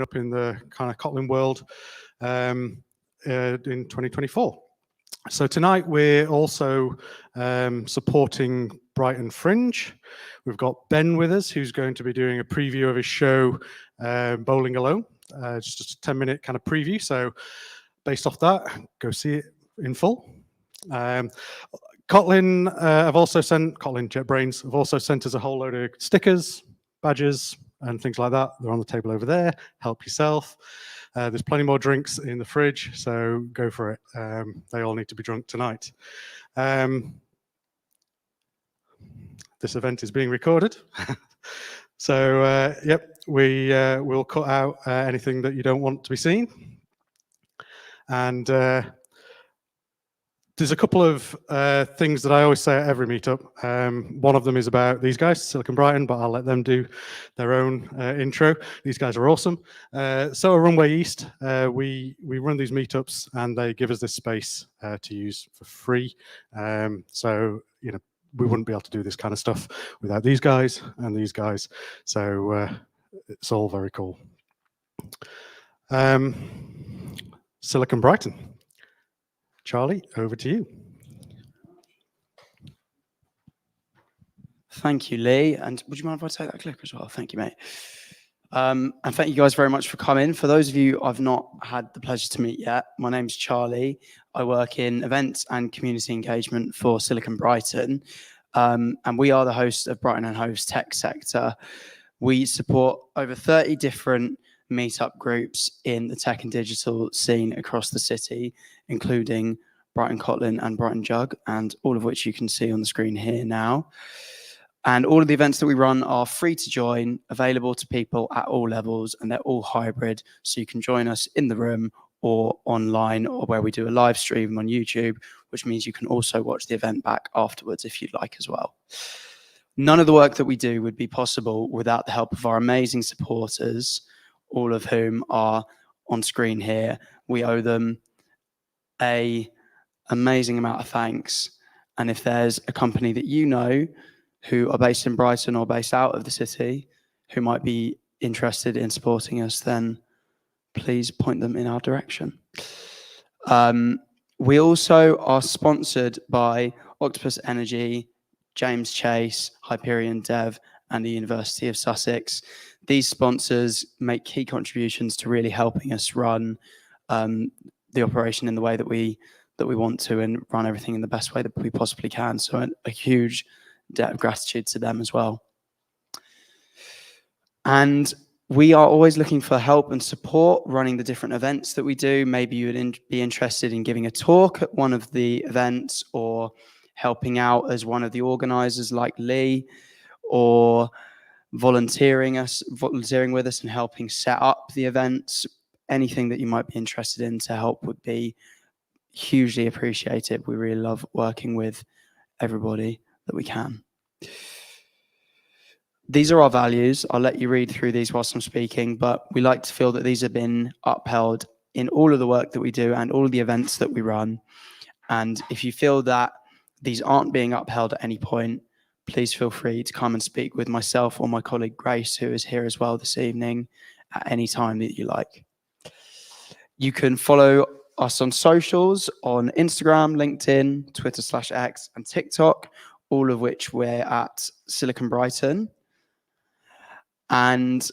up in the kind of Kotlin world in 2024. So tonight we're also supporting Brighton Fringe. We've got Ben with us, who's going to be doing a preview of his show, Bowling Alone. Just a 10-minute kind of preview. So based off that, go see it in full. Kotlin JetBrains have also sent us a whole load of stickers, badges, and things like that. They're on the table over there. Help yourself. There's plenty more drinks in the fridge, so go for it. They all need to be drunk tonight. This event is being recorded. So, yep, we'll cut out anything that you don't want to be seen. And there's a couple of things that I always say at every meetup. One of them is about these guys, Silicon Brighton, but I'll let them do their own intro. These guys are awesome. So at Runway East, we run these meetups and they give us this space to use for free. So, you know, we wouldn't be able to do this kind of stuff without these guys and these guys. So it's all very cool. Silicon Brighton. Charlie, over to you. Thank you, Lee. And would you mind if I take that clicker as well? Thank you, mate. And thank you guys very much for coming. For those of you I've not had the pleasure to meet yet, my name's Charlie. I work in events and community engagement for Silicon Brighton. And we are the host of Brighton and Hove's Tech Sector. We support over 30 different meetup groups in the tech and digital scene across the city, including Brighton Kotlin and Brighton Jug, and all of which you can see on the screen here now. And all of the events that we run are free to join, available to people at all levels, and they're all hybrid. So you can join us in the room or online, or where we do a live stream on YouTube, which means you can also watch the event back afterwards if you'd like as well. None of the work that we do would be possible without the help of our amazing supporters, all of whom are on screen here. We owe them an amazing amount of thanks. And if there's a company that you know who are based in Brighton or based out of the city who might be interested in supporting us, then please point them in our direction. We also are sponsored by Octopus Energy, James Chase, Hyperion Dev, and the University of Sussex. These sponsors make key contributions to really helping us run the operation in the way that we want to, and run everything in the best way that we possibly can. So a huge debt of gratitude to them as well. And we are always looking for help and support running the different events that we do. Maybe you would be interested in giving a talk at one of the events, or helping out as one of the organizers like Lee, or volunteering with us and helping set up the events. Anything that you might be interested in to help would be hugely appreciated. We really love working with everybody that we can. These are our values. I'll let you read through these whilst I'm speaking, but we like to feel that these have been upheld in all of the work that we do and all of the events that we run. And if you feel that these aren't being upheld at any point, please feel free to come and speak with myself or my colleague Grace, who is here as well this evening, at any time that you like. You can follow us on socials on Instagram, LinkedIn, Twitter/X, and TikTok, all of which we're at Silicon Brighton. And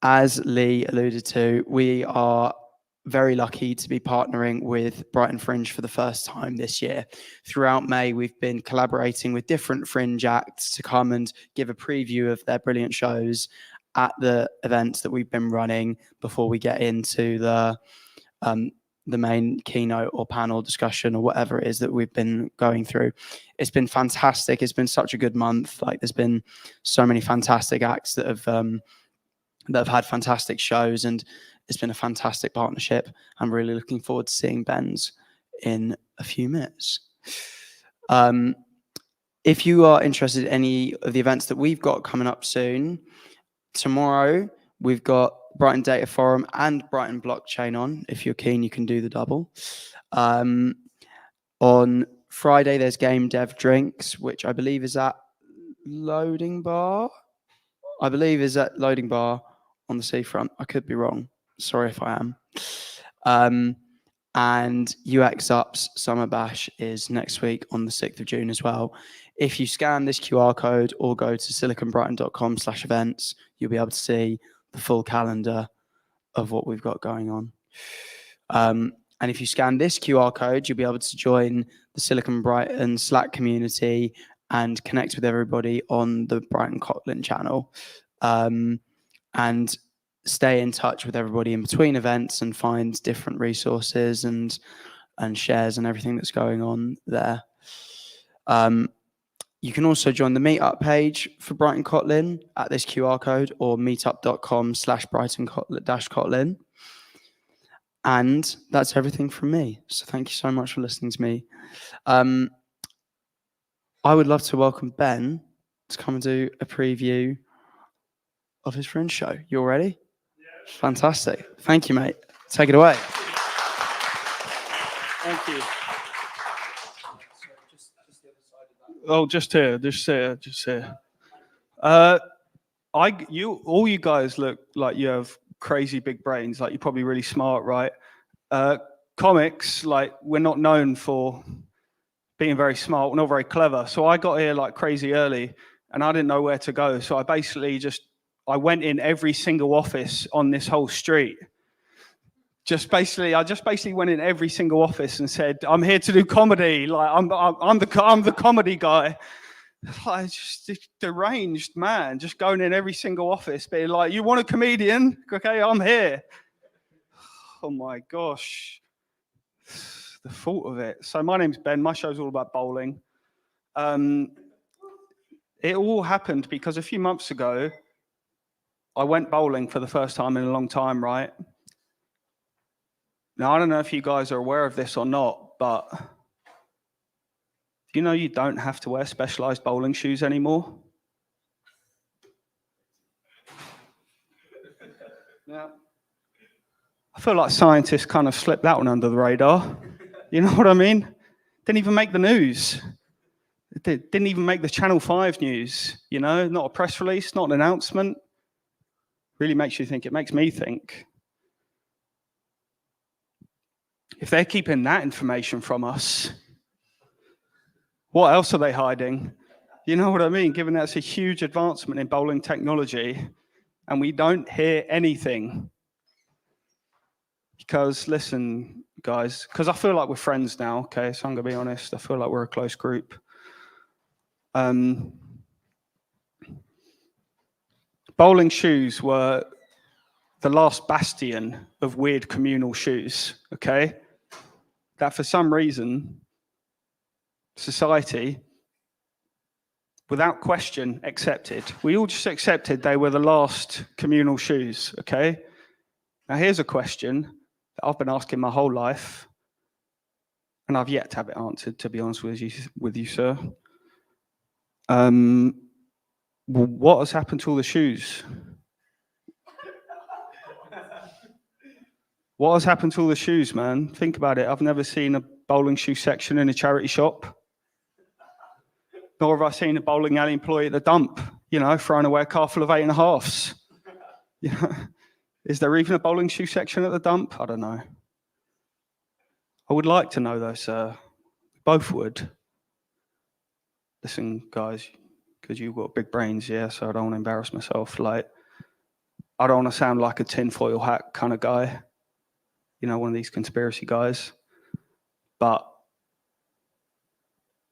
as Lee alluded to, we are very lucky to be partnering with Brighton Fringe for the first time this year. Throughout May, we've been collaborating with different Fringe acts to come and give a preview of their brilliant shows at the events that we've been running before we get into the main keynote or panel discussion or whatever it is that we've been going through. It's been fantastic. It's been such a good month. Like, there's been so many fantastic acts that have had fantastic shows, and it's been a fantastic partnership. I'm really looking forward to seeing Ben's in a few minutes. If you are interested in any of the events that we've got coming up soon, tomorrow we've got Brighton Data Forum and Brighton Blockchain on. If you're keen, you can do the double. On Friday, there's Game Dev Drinks, which I believe is at Loading Bar. on the seafront. I could be wrong. Sorry if I am. And UX Ups Summer Bash is next week on the 6th of June as well. If you scan this QR code or go to siliconbrighton.com/events, you'll be able to see the full calendar of what we've got going on. And if you scan this QR code, you'll be able to join the Silicon Brighton Slack community and connect with everybody on the Brighton Kotlin channel. And stay in touch with everybody in between events and find different resources and shares and everything that's going on there. You can also join the meetup page for Brighton Kotlin at this QR code or meetup.com/Brighton-Kotlin. And that's everything from me. So thank you so much for listening to me. I would love to welcome Ben to come and do a preview of his Fringe show. You all ready? Yeah. Fantastic. Thank you, mate. Take it away. Thank you. Oh, just here. All you guys look like you have crazy big brains. Like you're probably really smart, right? Comics, like we're not known for being very smart, not very clever. So I got here like crazy early, and I didn't know where to go. So I went in every single office on this whole street. I just basically went in every single office and said, "I'm here to do comedy. Like I'm the comedy guy." Like just deranged man, just going in every single office, being like, "You want a comedian? Okay, I'm here." Oh my gosh, the thought of it. So my name's Ben. My show's all about bowling. It all happened because a few months ago, I went bowling for the first time in a long time, right? Now, I don't know if you guys are aware of this or not, but do you know you don't have to wear specialized bowling shoes anymore? Yeah. I feel like scientists kind of slipped that one under the radar. You know what I mean? Didn't even make the news. It didn't even make the Channel 5 news, you know? Not a press release, not an announcement. Really makes you think. It makes me think. If they're keeping that information from us, what else are they hiding? You know what I mean? Given that's a huge advancement in bowling technology, and we don't hear anything. Because, listen, guys, because I feel like we're friends now, okay? So I'm going to be honest. I feel like we're a close group. Bowling shoes were the last bastion of weird communal shoes, okay? That for some reason, society, without question, accepted. We all just accepted they were the last communal shoes, okay? Now here's a question that I've been asking my whole life, and I've yet to have it answered, to be honest with you, sir. What has happened to all the shoes? What has happened to all the shoes, man? Think about it. I've never seen a bowling shoe section in a charity shop. Nor have I seen a bowling alley employee at the dump, you know, throwing away a car full of 8.5s. You know, is there even a bowling shoe section at the dump? I don't know. I would like to know though, sir. Both would. Listen, guys, because you've got big brains, yeah, so I don't want to embarrass myself. Like, I don't want to sound like a tinfoil hat kind of guy. You know, one of these conspiracy guys. But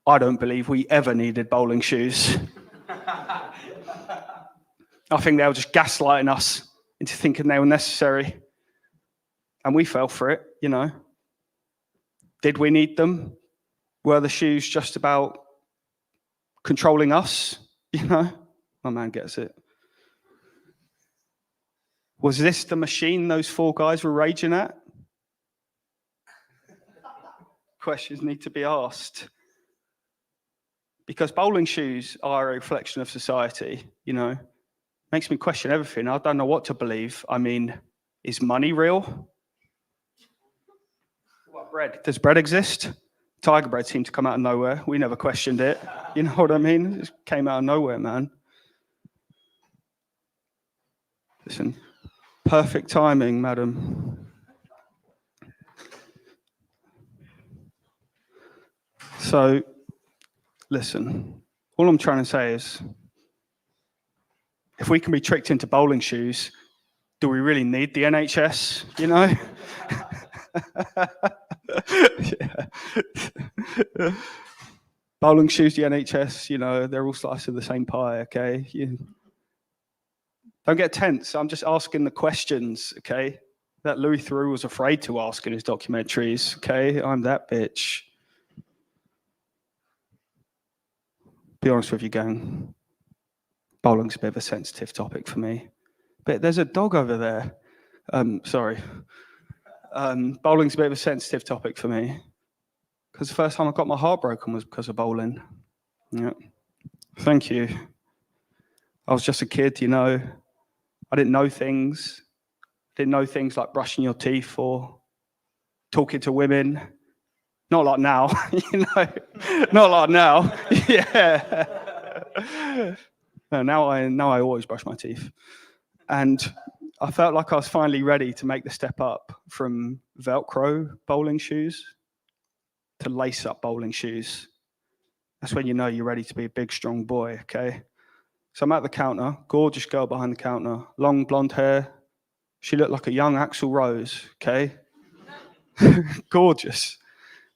I don't believe we ever needed bowling shoes. I think they were just gaslighting us into thinking they were necessary. And we fell for it, you know. Did we need them? Were the shoes just about controlling us? You know, my man gets it. Was this the machine those four guys were raging at? Questions need to be asked. Because bowling shoes are a reflection of society, you know. Makes me question everything. I don't know what to believe. I mean, is money real? What, bread? Does bread exist? Tiger bread seemed to come out of nowhere. We never questioned it. You know what I mean? It just came out of nowhere, man. Listen, Perfect timing, madam. So, listen, all I'm trying to say is, if we can be tricked into bowling shoes, do we really need the NHS, you know? Yeah. Bowling shoes, the NHS, you know, they're all sliced of the same pie, okay? Don't get tense. I'm just asking the questions, okay? That Louis Theroux was afraid to ask in his documentaries, okay? I'm that bitch. Be honest with you, gang. Bowling's a bit of a sensitive topic for me. But there's a dog over there. Sorry. Bowling's a bit of a sensitive topic for me. Because the first time I got my heart broken was because of bowling. Yeah. Thank you. I was just a kid, you know. I didn't know things. Didn't know things like brushing your teeth or talking to women. Not like now, you know. Not like now. Yeah. No, now I always brush my teeth. And I felt like I was finally ready to make the step up from Velcro bowling shoes to lace-up bowling shoes. That's when you know you're ready to be a big, strong boy, okay? So I'm at the counter, gorgeous girl behind the counter, long blonde hair. She looked like a young Axl Rose, okay? Gorgeous.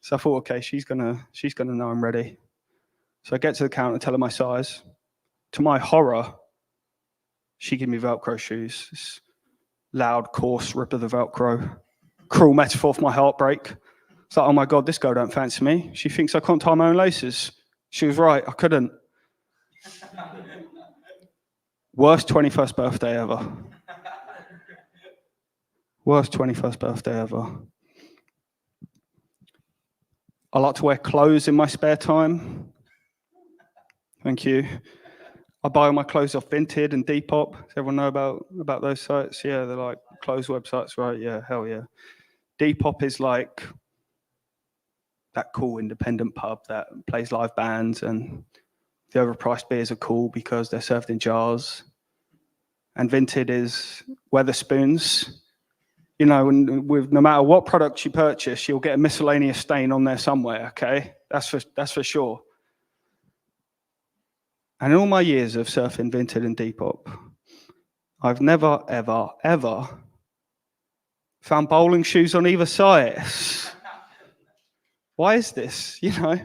So I thought, okay, she's gonna know I'm ready. So I get to the counter, tell her my size. To my horror, she gave me Velcro shoes. This loud, coarse rip of the Velcro. Cruel metaphor for my heartbreak. It's like, oh my God, this girl don't fancy me. She thinks I can't tie my own laces. She was right, I couldn't. Worst 21st birthday ever. Worst 21st birthday ever. I like to wear clothes in my spare time. Thank you. I buy all my clothes off Vinted and Depop. Does everyone know about those sites? Yeah, they're like clothes websites, right? Yeah, hell yeah. Depop is like that cool independent pub that plays live bands, and the overpriced beers are cool because they're served in jars. And Vinted is Weatherspoons. You know, with no matter what product you purchase, you'll get a miscellaneous stain on there somewhere, okay? That's for sure. And in all my years of surfing Vinted and Depop, I've never, ever, ever found bowling shoes on either site. Why is this? You know,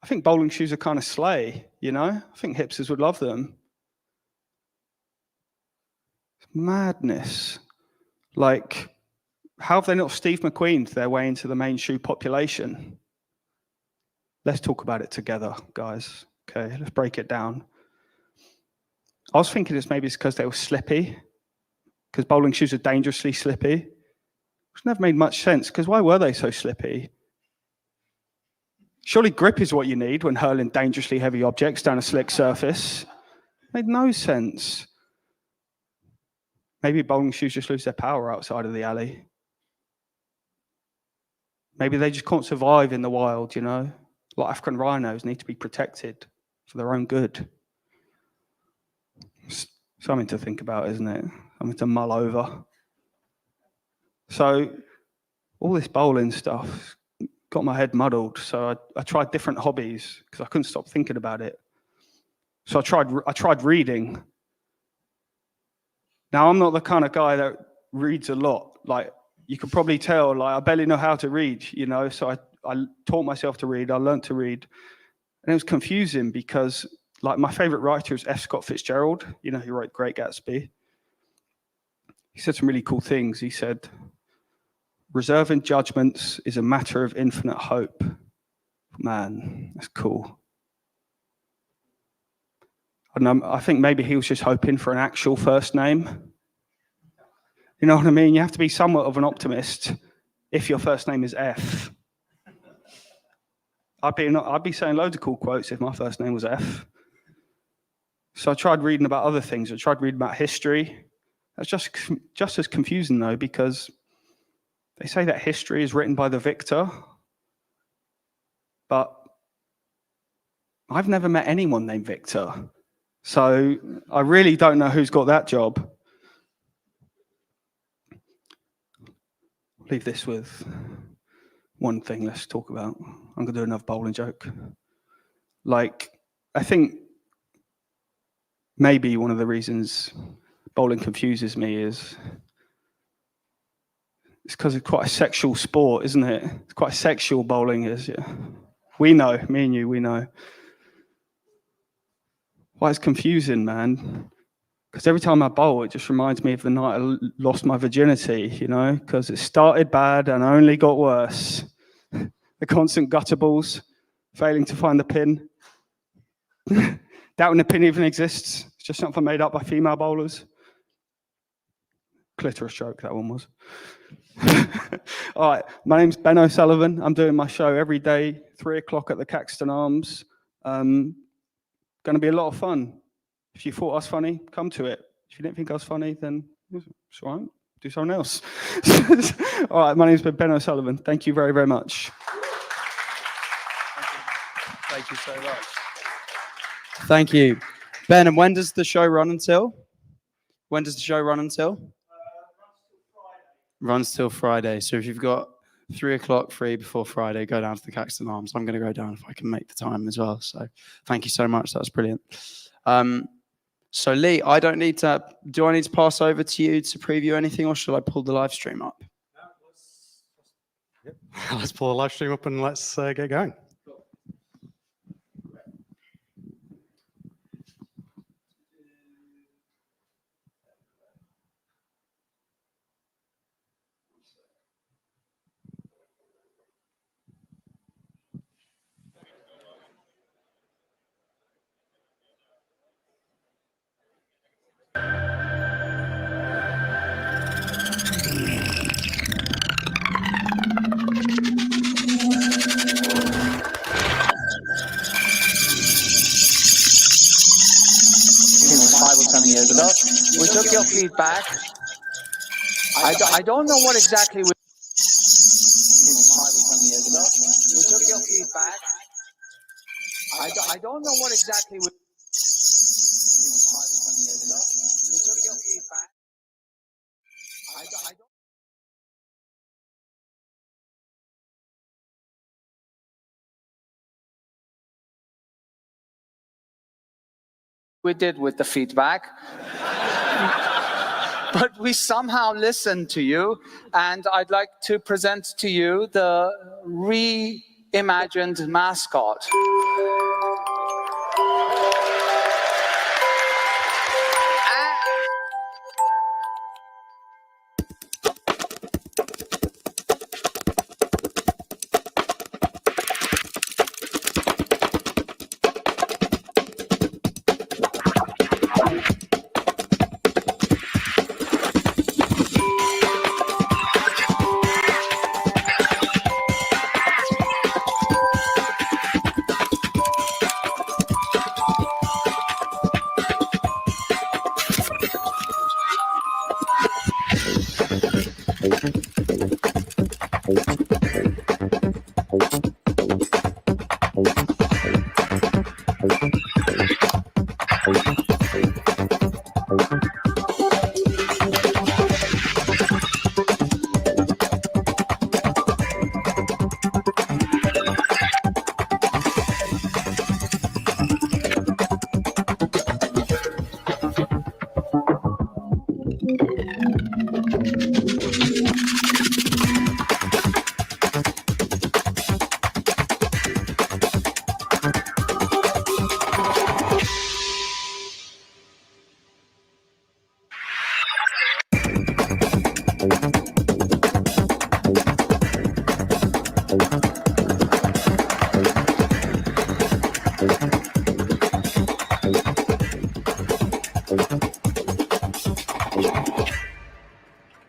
I think bowling shoes are kind of slay, you know? I think hipsters would love them. It's madness. Like, how have they not Steve McQueen'd their way into the main shoe population? Let's talk about it together, guys. Okay, let's break it down. I was thinking maybe it's because they were slippy, because bowling shoes are dangerously slippy. Which never made much sense, because why were they so slippy? Surely grip is what you need when hurling dangerously heavy objects down a slick surface. Made no sense. Maybe bowling shoes just lose their power outside of the alley. Maybe they just can't survive in the wild, you know? Like African rhinos need to be protected for their own good. Something to think about, isn't it? Something to mull over. So all this bowling stuff got my head muddled. So I tried different hobbies because I couldn't stop thinking about it. So I tried reading. Now I'm not the kind of guy that reads a lot. Like you can probably tell, like I barely know how to read, you know. So I taught myself to read. I learned to read, and it was confusing because like my favorite writer is F. Scott Fitzgerald. You know, who wrote Great Gatsby. He said some really cool things. He said, "Reserving judgments is a matter of infinite hope." Man, that's cool. I think maybe he was just hoping for an actual first name. You know what I mean? You have to be somewhat of an optimist if your first name is F. I'd be saying loads of cool quotes if my first name was F. So I tried reading about other things. I tried reading about history. That's just as confusing though, because they say that history is written by the victor, but I've never met anyone named Victor. So I really don't know who's got that job. leave this with one thing. Let's talk about. I'm gonna do another bowling joke. Like, I think maybe one of the reasons bowling confuses me is it's because it's quite a sexual sport, isn't it? It's quite sexual, bowling is, yeah. We know, me and you, we know. Why it's confusing, man? Because every time I bowl, it just reminds me of the night I lost my virginity, you know? Because it started bad and only got worse. The constant gutter balls, failing to find the pin. Doubting the pin even exists. It's just something made up by female bowlers. Clitoris joke, that one was. All right, my name's Ben O'Sullivan. I'm doing my show every day, 3 o'clock at the Caxton Arms. Going to be a lot of fun. If you thought I was funny, come to it. If you didn't think I was funny, then it's all right. Do something else. All right, my name's Ben O'Sullivan. Thank you very, very much. Thank you so much. Thank you. Ben, and when does the show run until? When does the show run until? Runs till Friday. So if you've got 3 o'clock free before Friday, go down to the Caxton Arms. I'm going to go down if I can make the time as well. So thank you so much. That was brilliant. So Lee, I don't need to, do I need to pass over to you to preview anything, or should I pull the live stream up? Let's pull the live stream up and let's get going. Years ago, we took your feedback. I don't know what exactly we. 5 or 7 years ago, we took your feedback. I don't know what exactly we. 5 or 7 years ago, we took your feedback. I don't. We did with the feedback. But we somehow listened to you, and I'd like to present to you the reimagined mascot.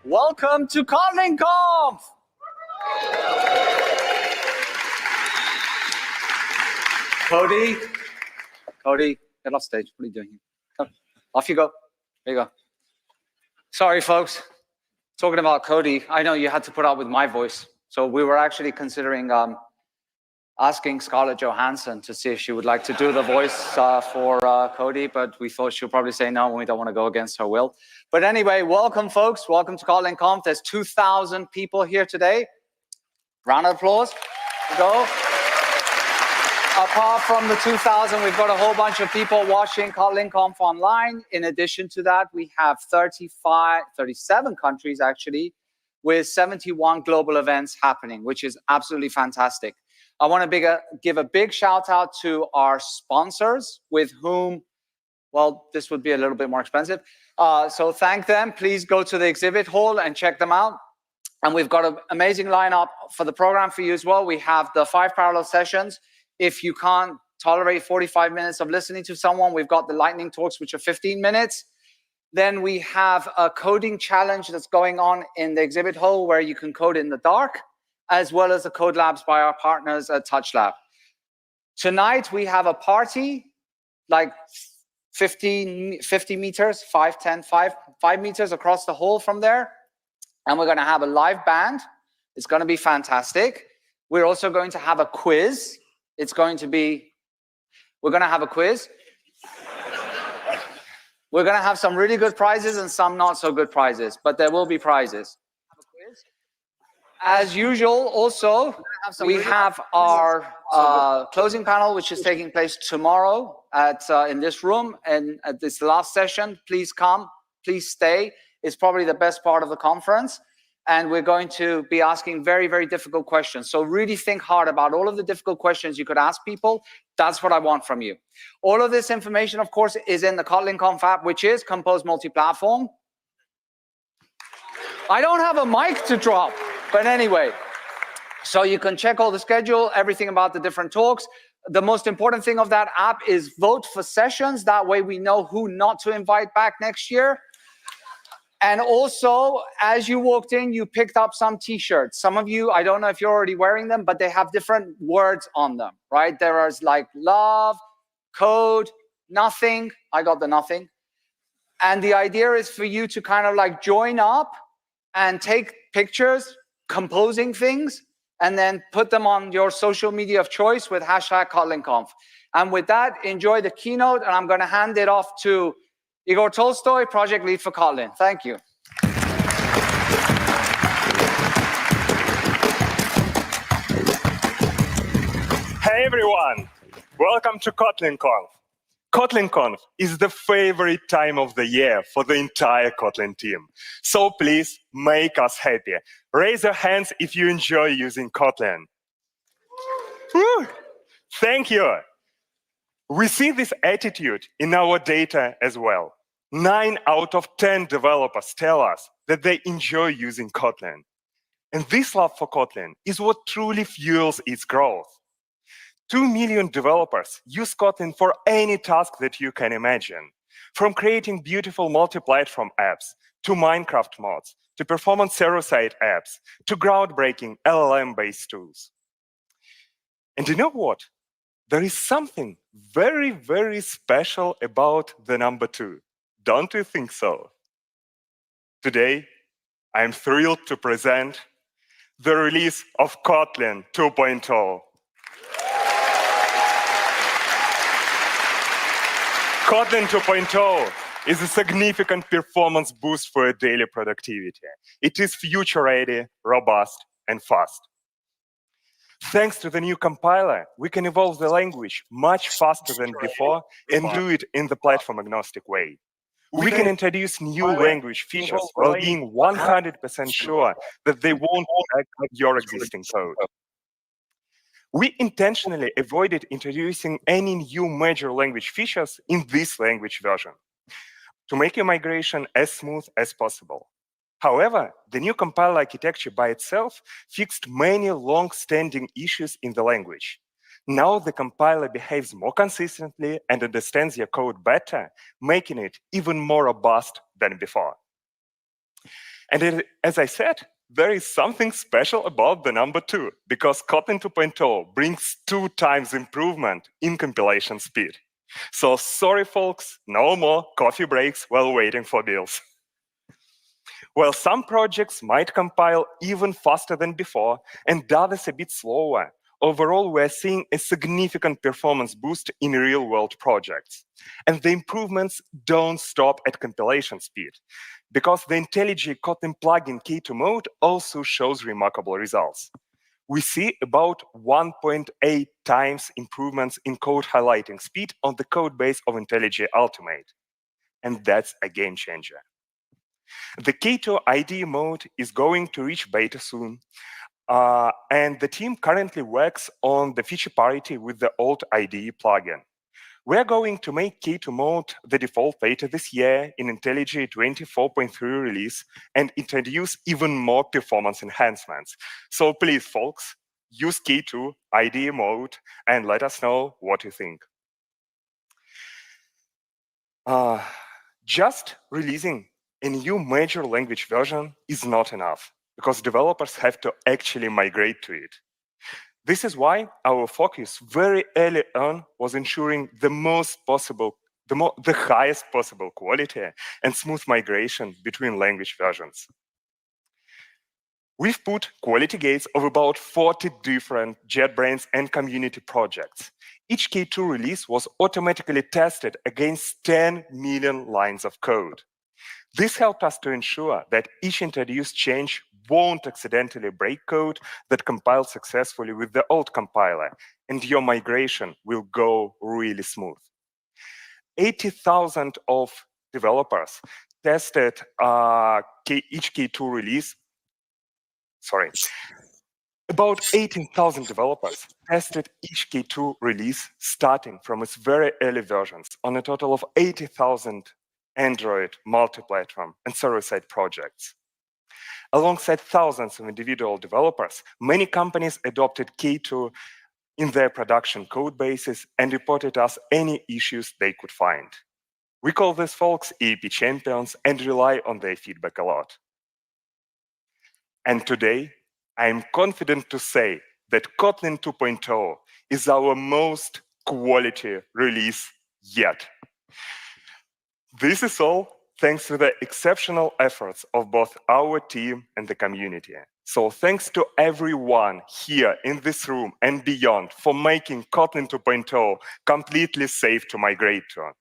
Welcome to KotlinConf! Cody, get off stage. What are you doing here? Come, off you go. There you go. Sorry, folks. Talking about Cody, I know you had to put up with my voice. So we were actually considering asking Scarlett Johansson to see if she would like to do the voice for Cody, but we thought she'll probably say no, and we don't want to go against her will. But anyway, welcome, folks. Welcome to KotlinConf. There's 2,000 people here today. Round of applause. Go. Apart from the 2,000, we've got a whole bunch of people watching KotlinConf online. In addition to that, we have 37 countries, actually, with 71 global events happening, which is absolutely fantastic. I want to give a big shout out to our sponsors with whom, well, this would be a little bit more expensive. So thank them. Please go to the exhibit hall and check them out. And we've got an amazing lineup for the program for you as well. We have the 5 parallel sessions. If you can't tolerate 45 minutes of listening to someone, we've got the lightning talks, which are 15 minutes. Then we have a coding challenge that's going on in the exhibit hall where you can code in the dark, as well as the code labs by our partners at Touch Lab. Tonight, we have a party, like 50 meters, 5 meters across the hall from there. And we're going to have a live band. It's going to be fantastic. We're also going to have a quiz. We're going to have a quiz. We're going to have some really good prizes and some not so good prizes, but there will be prizes. As usual, also, we have our closing panel, which is taking place tomorrow in this room. And at this last session, please come, please stay. It's probably the best part of the conference. And we're going to be asking very, very difficult questions. So really think hard about all of the difficult questions you could ask people. That's what I want from you. All of this information, of course, is in the KotlinConf app, which is Compose Multi-Platform. I don't have a mic to drop, but anyway. So you can check all the schedule, everything about the different talks. The most important thing of that app is vote for sessions. That way we know who not to invite back next year. And also, as you walked in, you picked up some T-shirts. Some of you, I don't know if you're already wearing them, but they have different words on them, right? There is like love, code, nothing. I got the nothing. And the idea is for you to kind of like join up and take pictures, composing things, and then put them on your social media of choice with #KotlinConf. And with that, enjoy the keynote, and I'm going to hand it off to Igor Tolstoy, project lead for Kotlin. Thank you. Hey everyone, welcome to KotlinConf. KotlinConf is the favorite time of the year for the entire Kotlin team. So please make us happy. Raise your hands if you enjoy using Kotlin. Woo! Thank you. We see this attitude in our data as well. 9 out of 10 developers tell us that they enjoy using Kotlin. And this love for Kotlin is what truly fuels its growth. 2 million developers use Kotlin for any task that you can imagine, from creating beautiful multi-platform apps, to Minecraft mods, to performance server-side apps, to groundbreaking LLM-based tools. And you know what? There is something very, very special about the number 2. Don't you think so? Today, I am thrilled to present the release of Kotlin 2.0. Kotlin 2.0 is a significant performance boost for daily productivity. It is future-ready, robust, and fast. Thanks to the new compiler, we can evolve the language much faster than before and do it in the platform-agnostic way. We can introduce new language features while being 100% sure that they won't affect your existing code. We intentionally avoided introducing any new major language features in this language version to make your migration as smooth as possible. However, the new compiler architecture by itself fixed many long-standing issues in the language. Now the compiler behaves more consistently and understands your code better, making it even more robust than before. And as I said, there is something special about the number 2, because Kotlin 2.0 brings 2 times improvement in compilation speed. So sorry, folks, no more coffee breaks while waiting for bills. While some projects might compile even faster than before and others a bit slower, Overall, we're seeing a significant performance boost in real-world projects. And the improvements don't stop at compilation speed, because the IntelliJ Kotlin plugin K2 mode also shows remarkable results. We see about 1.8 times improvements in code highlighting speed on the code base of IntelliJ Ultimate. And that's a game changer. The K2 IDE mode is going to reach beta soon. And the team currently works on the feature parity with the old IDE plugin. We're going to make K2 mode the default later this year in IntelliJ 24.3 release and introduce even more performance enhancements. So please, folks, use K2 IDE mode and let us know what you think. Just releasing a new major language version is not enough, because developers have to actually migrate to it. This is why our focus very early on was ensuring the highest possible quality and smooth migration between language versions. We've put quality gates of about 40 different JetBrains and community projects. Each K2 release was automatically tested against 10 million lines of code. This helped us to ensure that each introduced change won't accidentally break code that compiled successfully with the old compiler, and your migration will go really smooth. 80,000 of developers tested each K2 release. About 18,000 developers tested each K2 release starting from its very early versions on a total of 80,000 Android multi-platform and server-side projects. Alongside thousands of individual developers, many companies adopted K2 in their production code bases and reported us any issues they could find. We call these folks EAP champions and rely on their feedback a lot. And today, I am confident to say that Kotlin 2.0 is our most quality release yet. This is all thanks to the exceptional efforts of both our team and the community. So thanks to everyone here in this room and beyond for making Kotlin 2.0 completely safe to migrate to.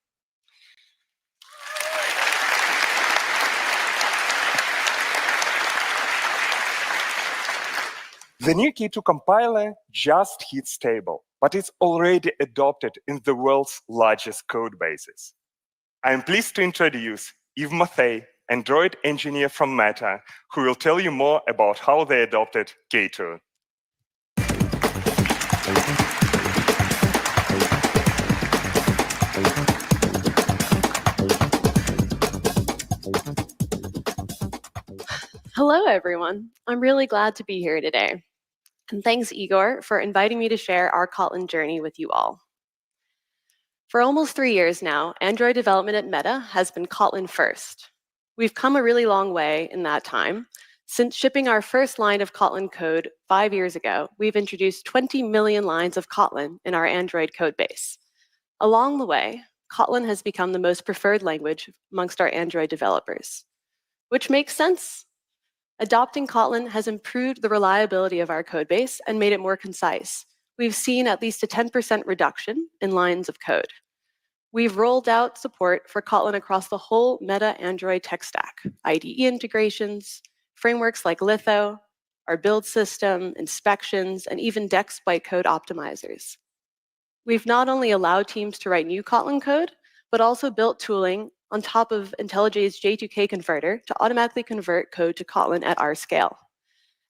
The new K2 compiler just hit stable, but it's already adopted in the world's largest code bases. I'm pleased to introduce Yves Mathey, Android engineer from Meta, who will tell you more about how they adopted K2. Hello, everyone. I'm really glad to be here today. And thanks, Igor, for inviting me to share our Kotlin journey with you all. For almost 3 years now, Android development at Meta has been Kotlin first. We've come a really long way in that time. Since shipping our first line of Kotlin code 5 years ago, we've introduced 20 million lines of Kotlin in our Android code base. Along the way, Kotlin has become the most preferred language amongst our Android developers, which makes sense. Adopting Kotlin has improved the reliability of our codebase and made it more concise. We've seen at least a 10% reduction in lines of code. We've rolled out support for Kotlin across the whole Meta Android tech stack, IDE integrations, frameworks like Litho, our build system, inspections, and even Dex bytecode optimizers. We've not only allowed teams to write new Kotlin code, but also built tooling on top of IntelliJ's J2K converter to automatically convert code to Kotlin at our scale.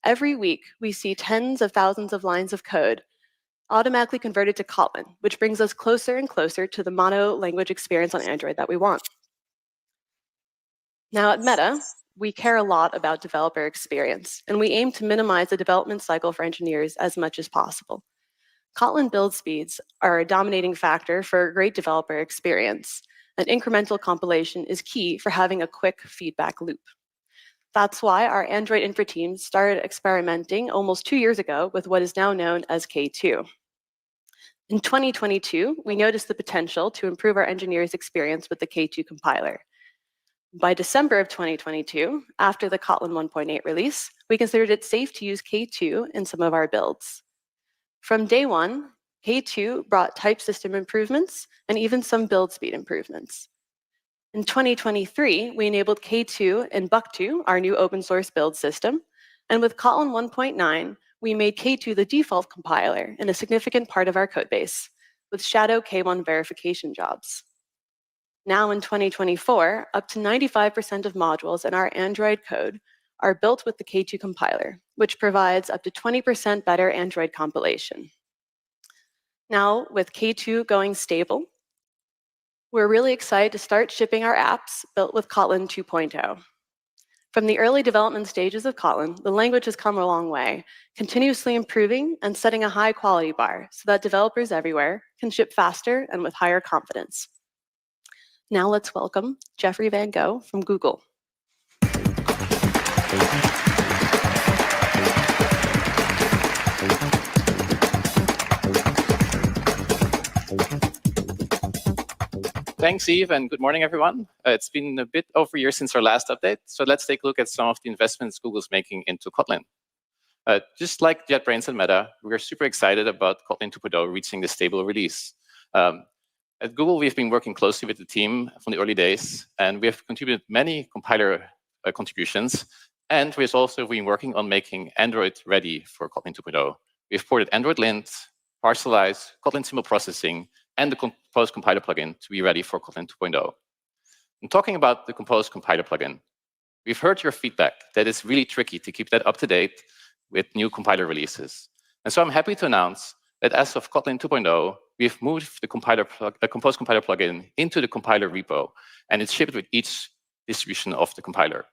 Every week, we see tens of thousands of lines of code automatically converted to Kotlin, which brings us closer and closer to the mono language experience on Android that we want. Now at Meta, we care a lot about developer experience, and we aim to minimize the development cycle for engineers as much as possible. Kotlin build speeds are a dominating factor for a great developer experience, and incremental compilation is key for having a quick feedback loop. That's why our Android infra teams started experimenting almost 2 years ago with what is now known as K2. In 2022, we noticed the potential to improve our engineers' experience with the K2 compiler. By December of 2022, after the Kotlin 1.8 release, we considered it safe to use K2 in some of our builds. From day one, K2 brought type system improvements and even some build speed improvements. In 2023, we enabled K2 and Buck2, our new open source build system, and with Kotlin 1.9, we made K2 the default compiler in a significant part of our codebase, with shadow K1 verification jobs. Now in 2024, up to 95% of modules in our Android code are built with the K2 compiler, which provides up to 20% better Android compilation. Now, with K2 going stable, we're really excited to start shipping our apps built with Kotlin 2.0. From the early development stages of Kotlin, the language has come a long way, continuously improving and setting a high quality bar so that developers everywhere can ship faster and with higher confidence. Now let's welcome Jeffrey Van Gogh from Google. Thanks, Eve, and good morning, everyone. It's been a bit over a year since our last update, so let's take a look at some of the investments Google's making into Kotlin. Just like JetBrains and Meta, we're super excited about Kotlin 2.0 reaching the stable release. At Google, we've been working closely with the team from the early days, and we have contributed many compiler contributions, and we've also been working on making Android ready for Kotlin 2.0. We've ported Android lint, parcelize, Kotlin symbol processing, and the Compose compiler plugin to be ready for Kotlin 2.0. And talking about the Compose compiler plugin, we've heard your feedback that it's really tricky to keep that up to date with new compiler releases. And so I'm happy to announce that as of Kotlin 2.0, we've moved the Compose compiler plugin into the compiler repo, and it's shipped with each distribution of the compiler.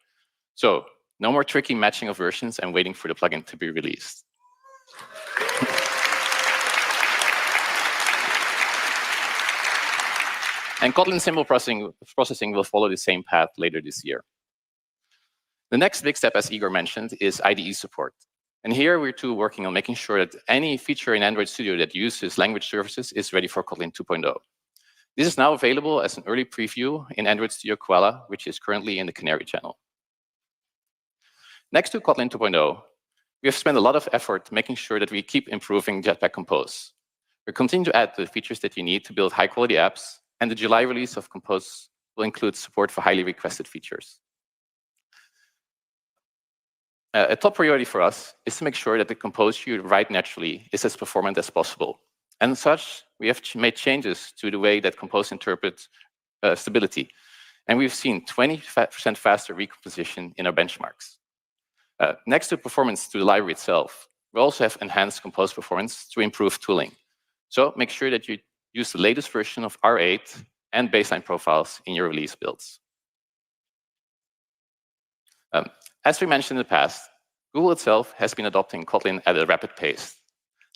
So no more tricky matching of versions and waiting for the plugin to be released. And Kotlin symbol processing will follow the same path later this year. The next big step, as Igor mentioned, is IDE support. And here we're too working on making sure that any feature in Android Studio that uses language services is ready for Kotlin 2.0. This is now available as an early preview in Android Studio Koala, which is currently in the Canary channel. Next to Kotlin 2.0, we have spent a lot of effort making sure that we keep improving Jetpack Compose. We're continuing to add the features that you need to build high-quality apps, and the July release of Compose will include support for highly requested features. A top priority for us is to make sure that the Compose you write naturally is as performant as possible. And as such, we have made changes to the way that Compose interprets stability. And we've seen 20% faster recomposition in our benchmarks. Next to performance to the library itself, we also have enhanced Compose performance to improve tooling. So make sure that you use the latest version of R8 and baseline profiles in your release builds. As we mentioned in the past, Google itself has been adopting Kotlin at a rapid pace.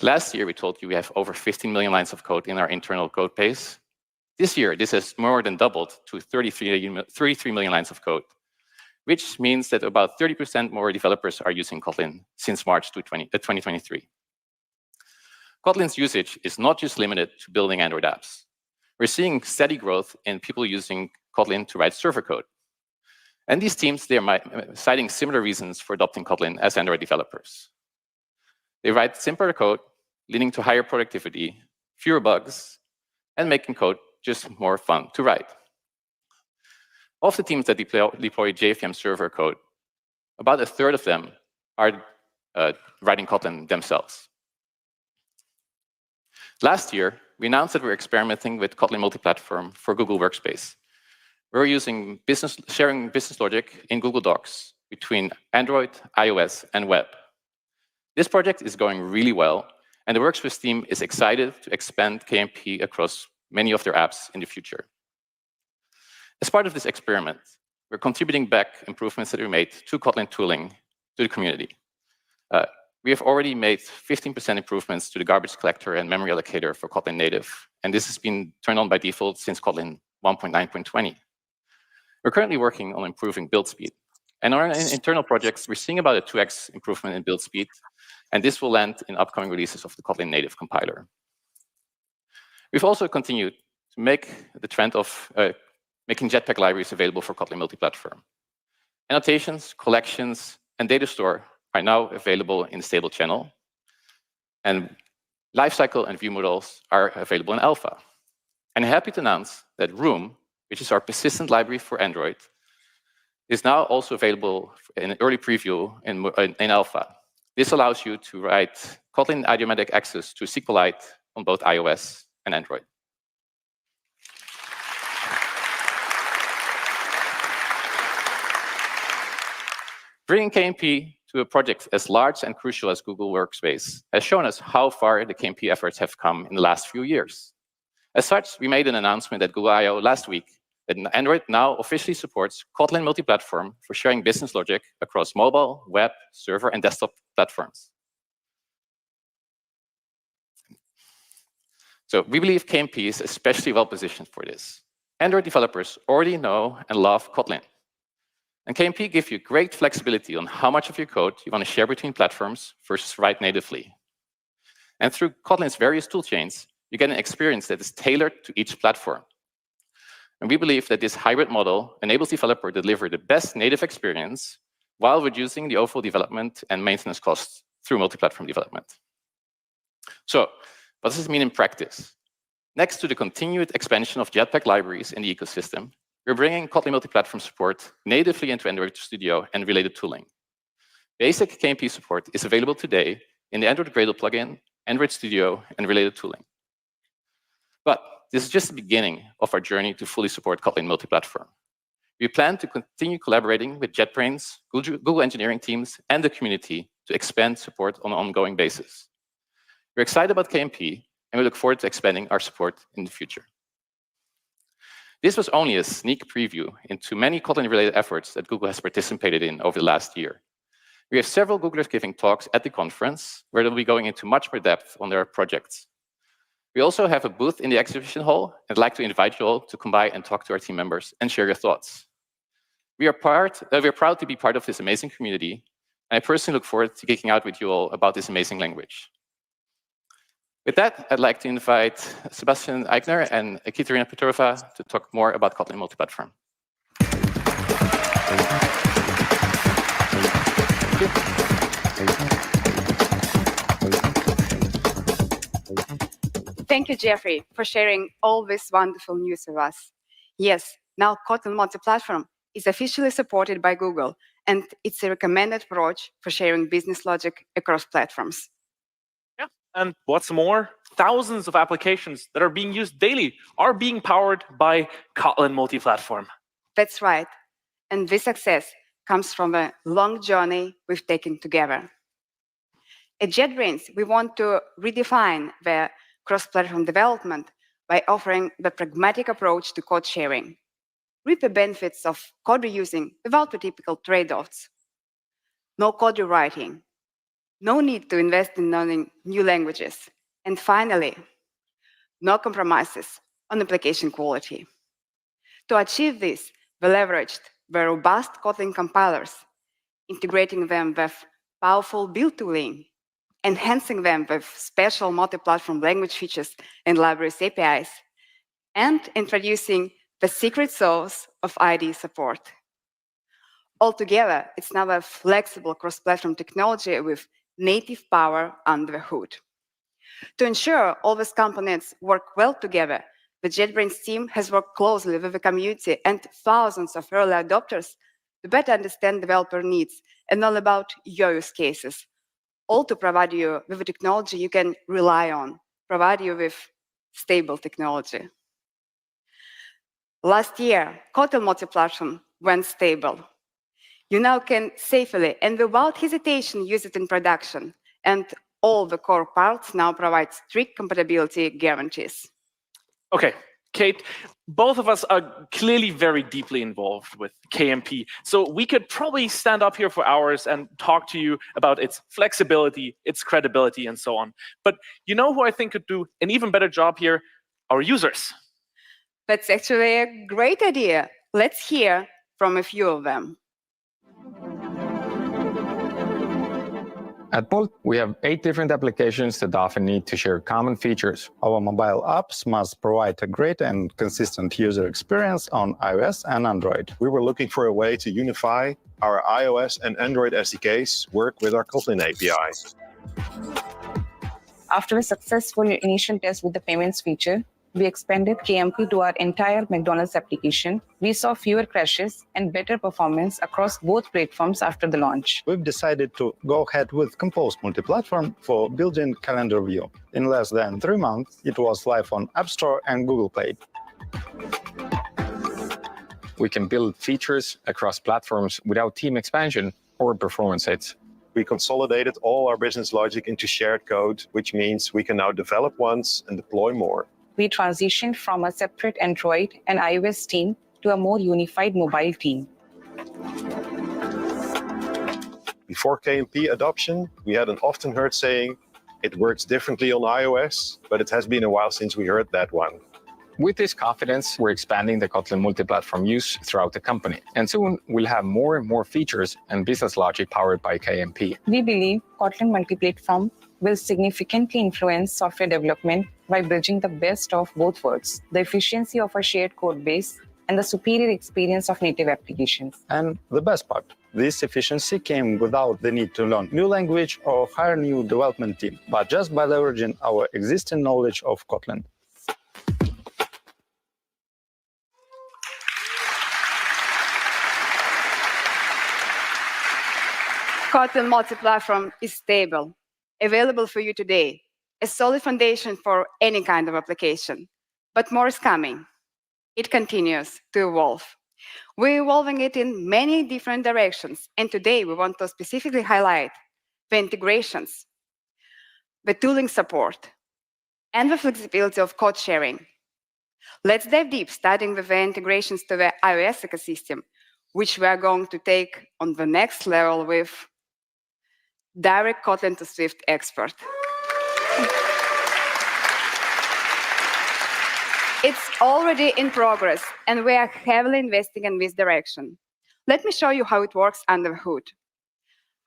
Last year, we told you we have over 15 million lines of code in our internal code base. This year, this has more than doubled to 33 million lines of code, which means that about 30% more developers are using Kotlin since March 2023. Kotlin's usage is not just limited to building Android apps. We're seeing steady growth in people using Kotlin to write server code. And these teams, they're citing similar reasons for adopting Kotlin as Android developers. They write simpler code, leading to higher productivity, fewer bugs, and making code just more fun to write. Of the teams that deploy JVM server code, about a third of them are writing Kotlin themselves. Last year, we announced that we're experimenting with Kotlin multi-platform for Google Workspace. We're using sharing business logic in Google Docs between Android, iOS, and web. This project is going really well, and the Workspace team is excited to expand KMP across many of their apps in the future. As part of this experiment, we're contributing back improvements that we made to Kotlin tooling to the community. We have already made 15% improvements to the garbage collector and memory allocator for Kotlin native, and this has been turned on by default since Kotlin 1.9.20. We're currently working on improving build speed. And on our internal projects, we're seeing about a 2x improvement in build speed, and this will land in upcoming releases of the Kotlin native compiler. We've also continued to make the trend of making Jetpack libraries available for Kotlin multi-platform. Annotations, collections, and data store are now available in the stable channel. And Lifecycle and view models are available in alpha. And I'm happy to announce that Room, which is our persistent library for Android, is now also available in an early preview in alpha. This allows you to write Kotlin idiomatic access to SQLite on both iOS and Android. Bringing KMP to a project as large and crucial as Google Workspace has shown us how far the KMP efforts have come in the last few years. As such, we made an announcement at Google I/O last week that Android now officially supports Kotlin multi-platform for sharing business logic across mobile, web, server, and desktop platforms. So we believe KMP is especially well positioned for this. Android developers already know and love Kotlin. And KMP gives you great flexibility on how much of your code you want to share between platforms versus write natively. And through Kotlin's various toolchains, you get an experience that is tailored to each platform. And we believe that this hybrid model enables developers to deliver the best native experience while reducing the overall development and maintenance costs through multi-platform development. So what does this mean in practice? Next to the continued expansion of Jetpack libraries in the ecosystem, we're bringing Kotlin multi-platform support natively into Android Studio and related tooling. Basic KMP support is available today in the Android Gradle plugin, Android Studio, and related tooling. But this is just the beginning of our journey to fully support Kotlin multi-platform. We plan to continue collaborating with JetBrains, Google engineering teams, and the community to expand support on an ongoing basis. We're excited about KMP, and we look forward to expanding our support in the future. This was only a sneak preview into many Kotlin-related efforts that Google has participated in over the last year. We have several Googlers giving talks at the conference where they'll be going into much more depth on their projects. We also have a booth in the exhibition hall, and I'd like to invite you all to come by and talk to our team members and share your thoughts. We are proud to be part of this amazing community, and I personally look forward to geeking out with you all about this amazing language. With that, I'd like to invite Sebastian Eichner and Katerina Petrova to talk more about Kotlin multi-platform. Thank you, Jeffrey, for sharing all this wonderful news with us. Yes, now Kotlin multi-platform is officially supported by Google, and it's a recommended approach for sharing business logic across platforms. Yeah, and what's more, thousands of applications that are being used daily are being powered by Kotlin multi-platform. That's right. And this success comes from a long journey we've taken together. At JetBrains, we want to redefine the cross-platform development by offering the pragmatic approach to code sharing, reap the benefits of code reusing without the typical trade-offs. No code rewriting, no need to invest in learning new languages, and finally, no compromises on application quality. To achieve this, we leveraged the robust Kotlin compilers, integrating them with powerful build tooling, enhancing them with special multi-platform language features and libraries APIs, and introducing the secret sauce of IDE support. Altogether, it's now a flexible cross-platform technology with native power under the hood. To ensure all these components work well together, the JetBrains team has worked closely with the community and thousands of early adopters to better understand developer needs and all about your use cases, all to provide you with a technology you can rely on, provide you with stable technology. Last year, Kotlin multi-platform went stable. You now can safely and without hesitation use it in production, and all the core parts now provide strict compatibility guarantees. Okay, Kate, both of us are clearly very deeply involved with KMP, so we could probably stand up here for hours and talk to you about its flexibility, its credibility, and so on. But you know who I think could do an even better job here? Our users. That's actually a great idea. Let's hear from a few of them. At Bolt, we have 8 different applications that often need to share common features. Our mobile apps must provide a great and consistent user experience on iOS and Android. We were looking for a way to unify our iOS and Android SDKs, work with our Kotlin API. After a successful initial test with the payments feature, we expanded KMP to our entire McDonald's application. We saw fewer crashes and better performance across both platforms after the launch. We've decided to go ahead with Compose multi-platform for built-in calendar view. In less than 3 months, it was live on App Store and Google Play. We can build features across platforms without team expansion or performance hits. We consolidated all our business logic into shared code, which means we can now develop once and deploy more. We transitioned from a separate Android and iOS team to a more unified mobile team. Before KMP adoption, we had an often heard saying, it works differently on iOS, but it has been a while since we heard that one. With this confidence, we're expanding the Kotlin multi-platform use throughout the company. And soon we'll have more and more features and business logic powered by KMP. We believe Kotlin multi-platform will significantly influence software development by bridging the best of both worlds, the efficiency of our shared code base and the superior experience of native applications. And the best part, this efficiency came without the need to learn new language or hire new development team, but just by leveraging our existing knowledge of Kotlin. Kotlin multi-platform is stable, available for you today, a solid foundation for any kind of application. But more is coming. It continues to evolve. We're evolving it in many different directions, and today we want to specifically highlight the integrations, the tooling support, and the flexibility of code sharing. Let's dive deep, starting with the integrations to the iOS ecosystem, which we are going to take on the next level with direct Kotlin to Swift export. It's already in progress, and we are heavily investing in this direction. Let me show you how it works under the hood.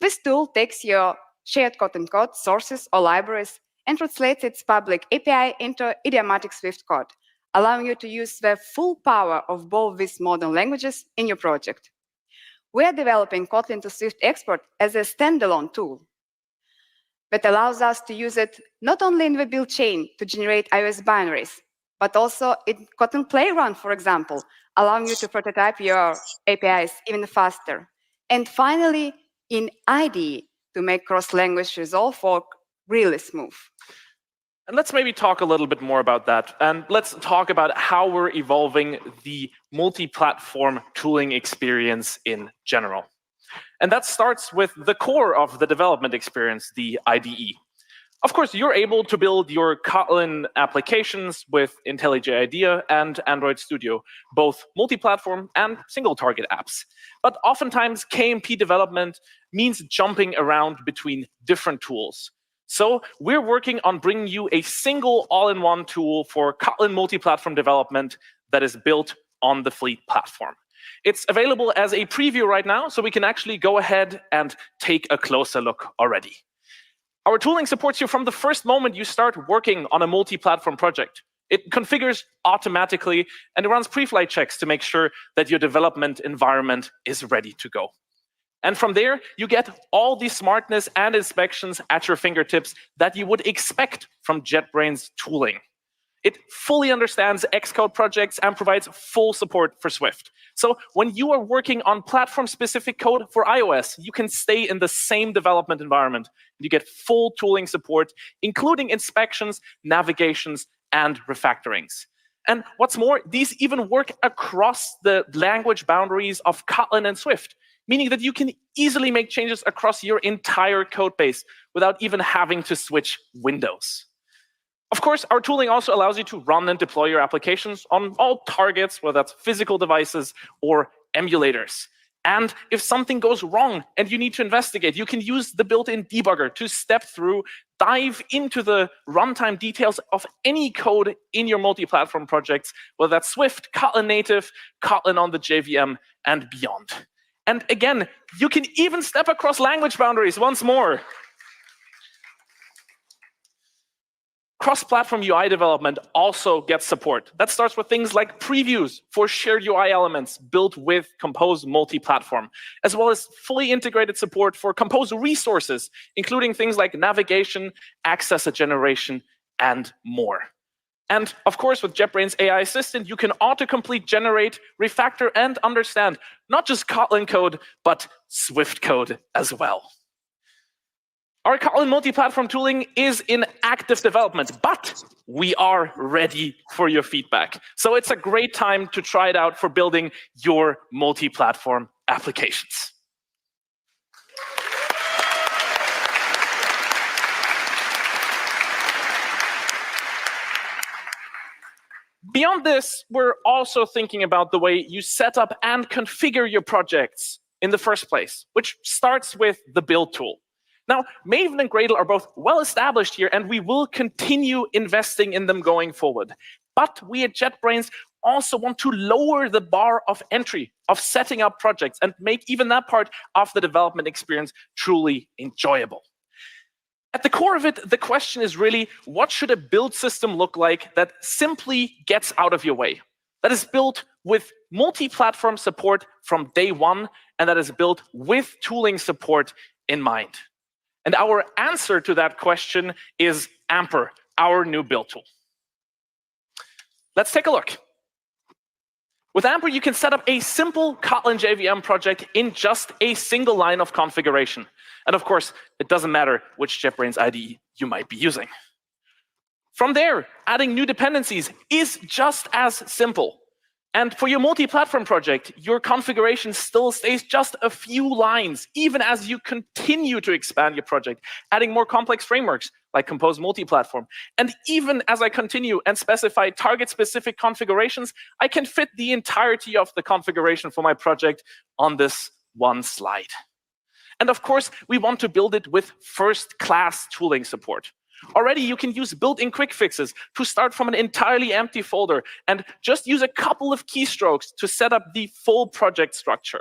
This tool takes your shared Kotlin code, sources, or libraries, and translates its public API into idiomatic Swift code, allowing you to use the full power of both these modern languages in your project. We are developing Kotlin to Swift export as a standalone tool that allows us to use it not only in the build chain to generate iOS binaries, but also in Kotlin Playground, for example, allowing you to prototype your APIs even faster. And finally, in IDE to make cross-language resolve work really smooth. And let's maybe talk a little bit more about that. And let's talk about how we're evolving the multi-platform tooling experience in general. And that starts with the core of the development experience, the IDE. Of course, you're able to build your Kotlin applications with IntelliJ IDEA and Android Studio, both multi-platform and single-target apps. But oftentimes, KMP development means jumping around between different tools. So we're working on bringing you a single all-in-one tool for Kotlin multi-platform development that is built on the Fleet platform. It's available as a preview right now, so we can actually go ahead and take a closer look already. Our tooling supports you from the first moment you start working on a multi-platform project. It configures automatically, and it runs pre-flight checks to make sure that your development environment is ready to go. And from there, you get all the smartness and inspections at your fingertips that you would expect from JetBrains tooling. It fully understands Xcode projects and provides full support for Swift. So when you are working on platform-specific code for iOS, you can stay in the same development environment. You get full tooling support, including inspections, navigations, and refactorings. And what's more, these even work across the language boundaries of Kotlin and Swift, meaning that you can easily make changes across your entire code base without even having to switch windows. Of course, our tooling also allows you to run and deploy your applications on all targets, whether that's physical devices or emulators. And if something goes wrong and you need to investigate, you can use the built-in debugger to step through, dive into the runtime details of any code in your multi-platform projects, whether that's Swift, Kotlin native, Kotlin on the JVM, and beyond. And again, you can even step across language boundaries once more. Cross-platform UI development also gets support. That starts with things like previews for shared UI elements built with Compose multi-platform, as well as fully integrated support for Compose resources, including things like navigation, access generation, and more. And of course, with JetBrains AI Assistant, you can autocomplete, generate, refactor, and understand not just Kotlin code, but Swift code as well. Our Kotlin multi-platform tooling is in active development, but we are ready for your feedback. So it's a great time to try it out for building your multi-platform applications. Beyond this, we're also thinking about the way you set up and configure your projects in the first place, which starts with the build tool. Now, Maven and Gradle are both well established here, and we will continue investing in them going forward. But we at JetBrains also want to lower the bar of entry of setting up projects and make even that part of the development experience truly enjoyable. At the core of it, the question is really, what should a build system look like that simply gets out of your way? That is built with multi-platform support from day one, and that is built with tooling support in mind. And our answer to that question is Amper, our new build tool. Let's take a look. With Amper, you can set up a simple Kotlin JVM project in just a single line of configuration. And of course, it doesn't matter which JetBrains IDE you might be using. From there, adding new dependencies is just as simple. And for your multi-platform project, your configuration still stays just a few lines, even as you continue to expand your project, adding more complex frameworks like Compose multi-platform. And even as I continue and specify target-specific configurations, I can fit the entirety of the configuration for my project on this one slide. And of course, we want to build it with first-class tooling support. Already, you can use built-in quick fixes to start from an entirely empty folder and just use a couple of keystrokes to set up the full project structure.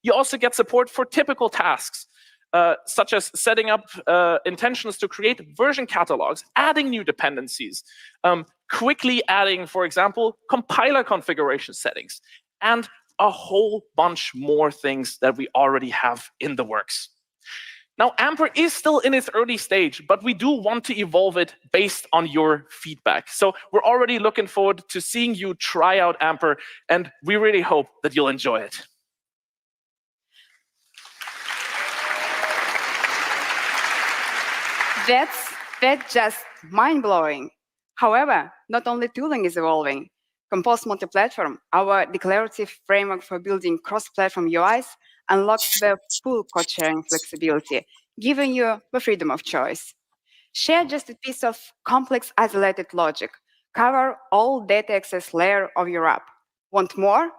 You also get support for typical tasks, such as setting up intentions to create version catalogs, adding new dependencies, quickly adding, for example, compiler configuration settings, and a whole bunch more things that we already have in the works. Now, Amper is still in its early stage, but we do want to evolve it based on your feedback. So we're already looking forward to seeing you try out Amper, and we really hope that you'll enjoy it. That's just mind-blowing. However, not only tooling is evolving. Compose multi-platform, our declarative framework for building cross-platform UIs, unlocks the full code-sharing flexibility, giving you the freedom of choice. Share just a piece of complex isolated logic. Cover all data access layer of your app. Want more?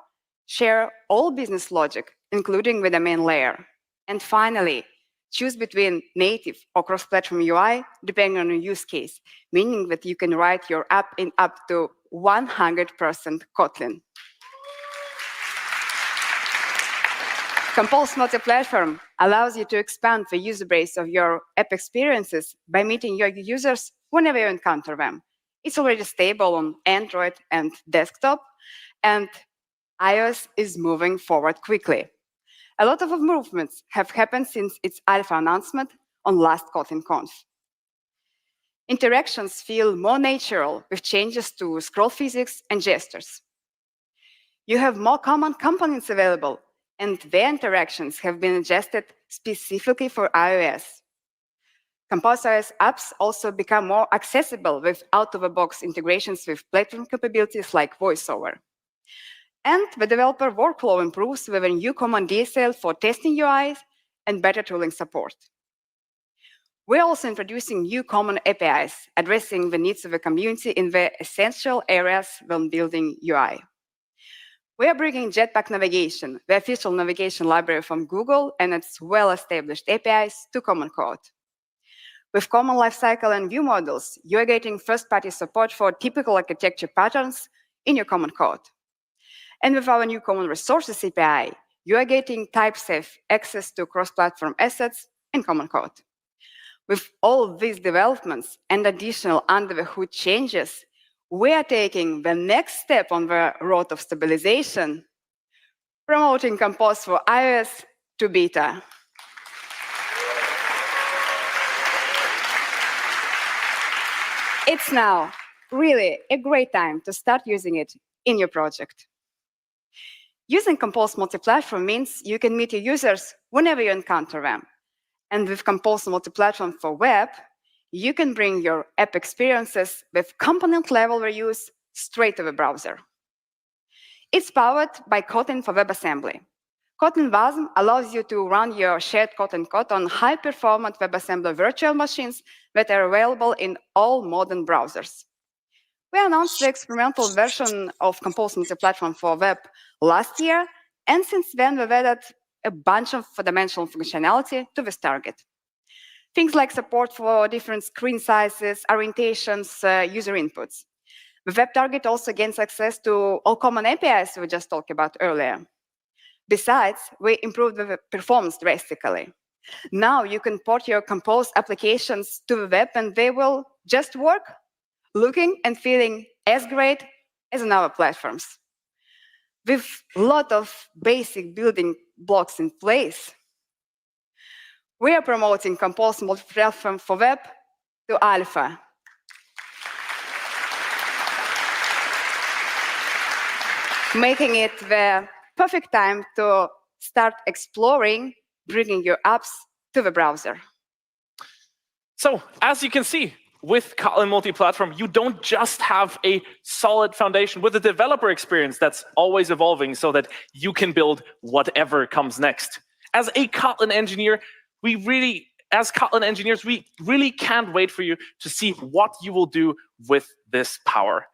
Share all business logic, including the domain layer. And finally, choose between native or cross-platform UI, depending on your use case, meaning that you can write your app in up to 100% Kotlin. Compose multi-platform allows you to expand the user base of your app experiences by meeting your users whenever you encounter them. It's already stable on Android and desktop, and iOS is moving forward quickly. A lot of improvements have happened since its alpha announcement on last KotlinConf. Interactions feel more natural with changes to scroll physics and gestures. You have more common components available, and their interactions have been adjusted specifically for iOS. Compose iOS apps also become more accessible with out-of-the-box integrations with platform capabilities like VoiceOver. And the developer workflow improves with a new common DSL for testing UIs and better tooling support. We're also introducing new common APIs, addressing the needs of the community in the essential areas when building UI. We are bringing Jetpack Navigation, the official navigation library from Google, and its well-established APIs to Common Code. With Common Lifecycle and View models, you are getting first-party support for typical architecture patterns in your Common Code. And with our new Common Resources API, you are getting type-safe access to cross-platform assets in Common Code. With all these developments and additional under-the-hood changes, we are taking the next step on the road of stabilization, promoting Compose for iOS to beta. It's now really a great time to start using it in your project. Using Compose multi-platform means you can meet your users whenever you encounter them. And with Compose multi-platform for web, you can bring your app experiences with component-level reuse straight to the browser. It's powered by Kotlin for WebAssembly. Kotlin WASM allows you to run your shared Kotlin code on high-performant WebAssembly virtual machines that are available in all modern browsers. We announced the experimental version of Compose multi-platform for web last year, and since then we've added a bunch of dimensional functionality to this target. Things like support for different screen sizes, orientations, user inputs. The web target also gains access to all common APIs we just talked about earlier. Besides, we improved the performance drastically. Now you can port your Compose applications to the web and they will just work, looking and feeling as great as on our platforms. With a lot of basic building blocks in place, we are promoting Compose multi-platform for web to alpha. Making it the perfect time to start exploring bringing your apps to the browser. So, as you can see, with Kotlin multi-platform, you don't just have a solid foundation with a developer experience that's always evolving so that you can build whatever comes next. As Kotlin engineers, we really can't wait for you to see what you will do with this power.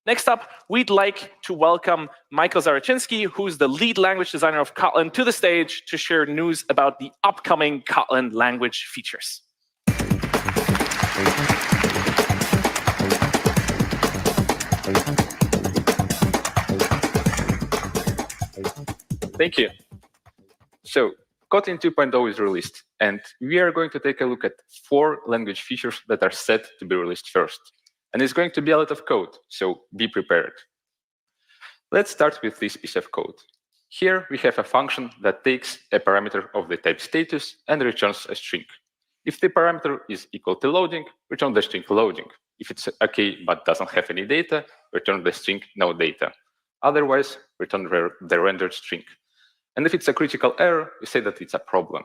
Next up, we'd like to welcome Michael Zarachinsky, who's the lead language designer of Kotlin, to the stage to share news about the upcoming Kotlin language features. Thank you. So, Kotlin 2.0 is released, and we are going to take a look at 4 language features that are set to be released first. And it's going to be a lot of code, so be prepared. Let's start with this piece of code. Here we have a function that takes a parameter of the type status and returns a string. If the parameter is equal to loading, return the string loading. If it's OK but doesn't have any data, return the string no data. Otherwise, return the rendered string. And if it's a critical error, we say that it's a problem.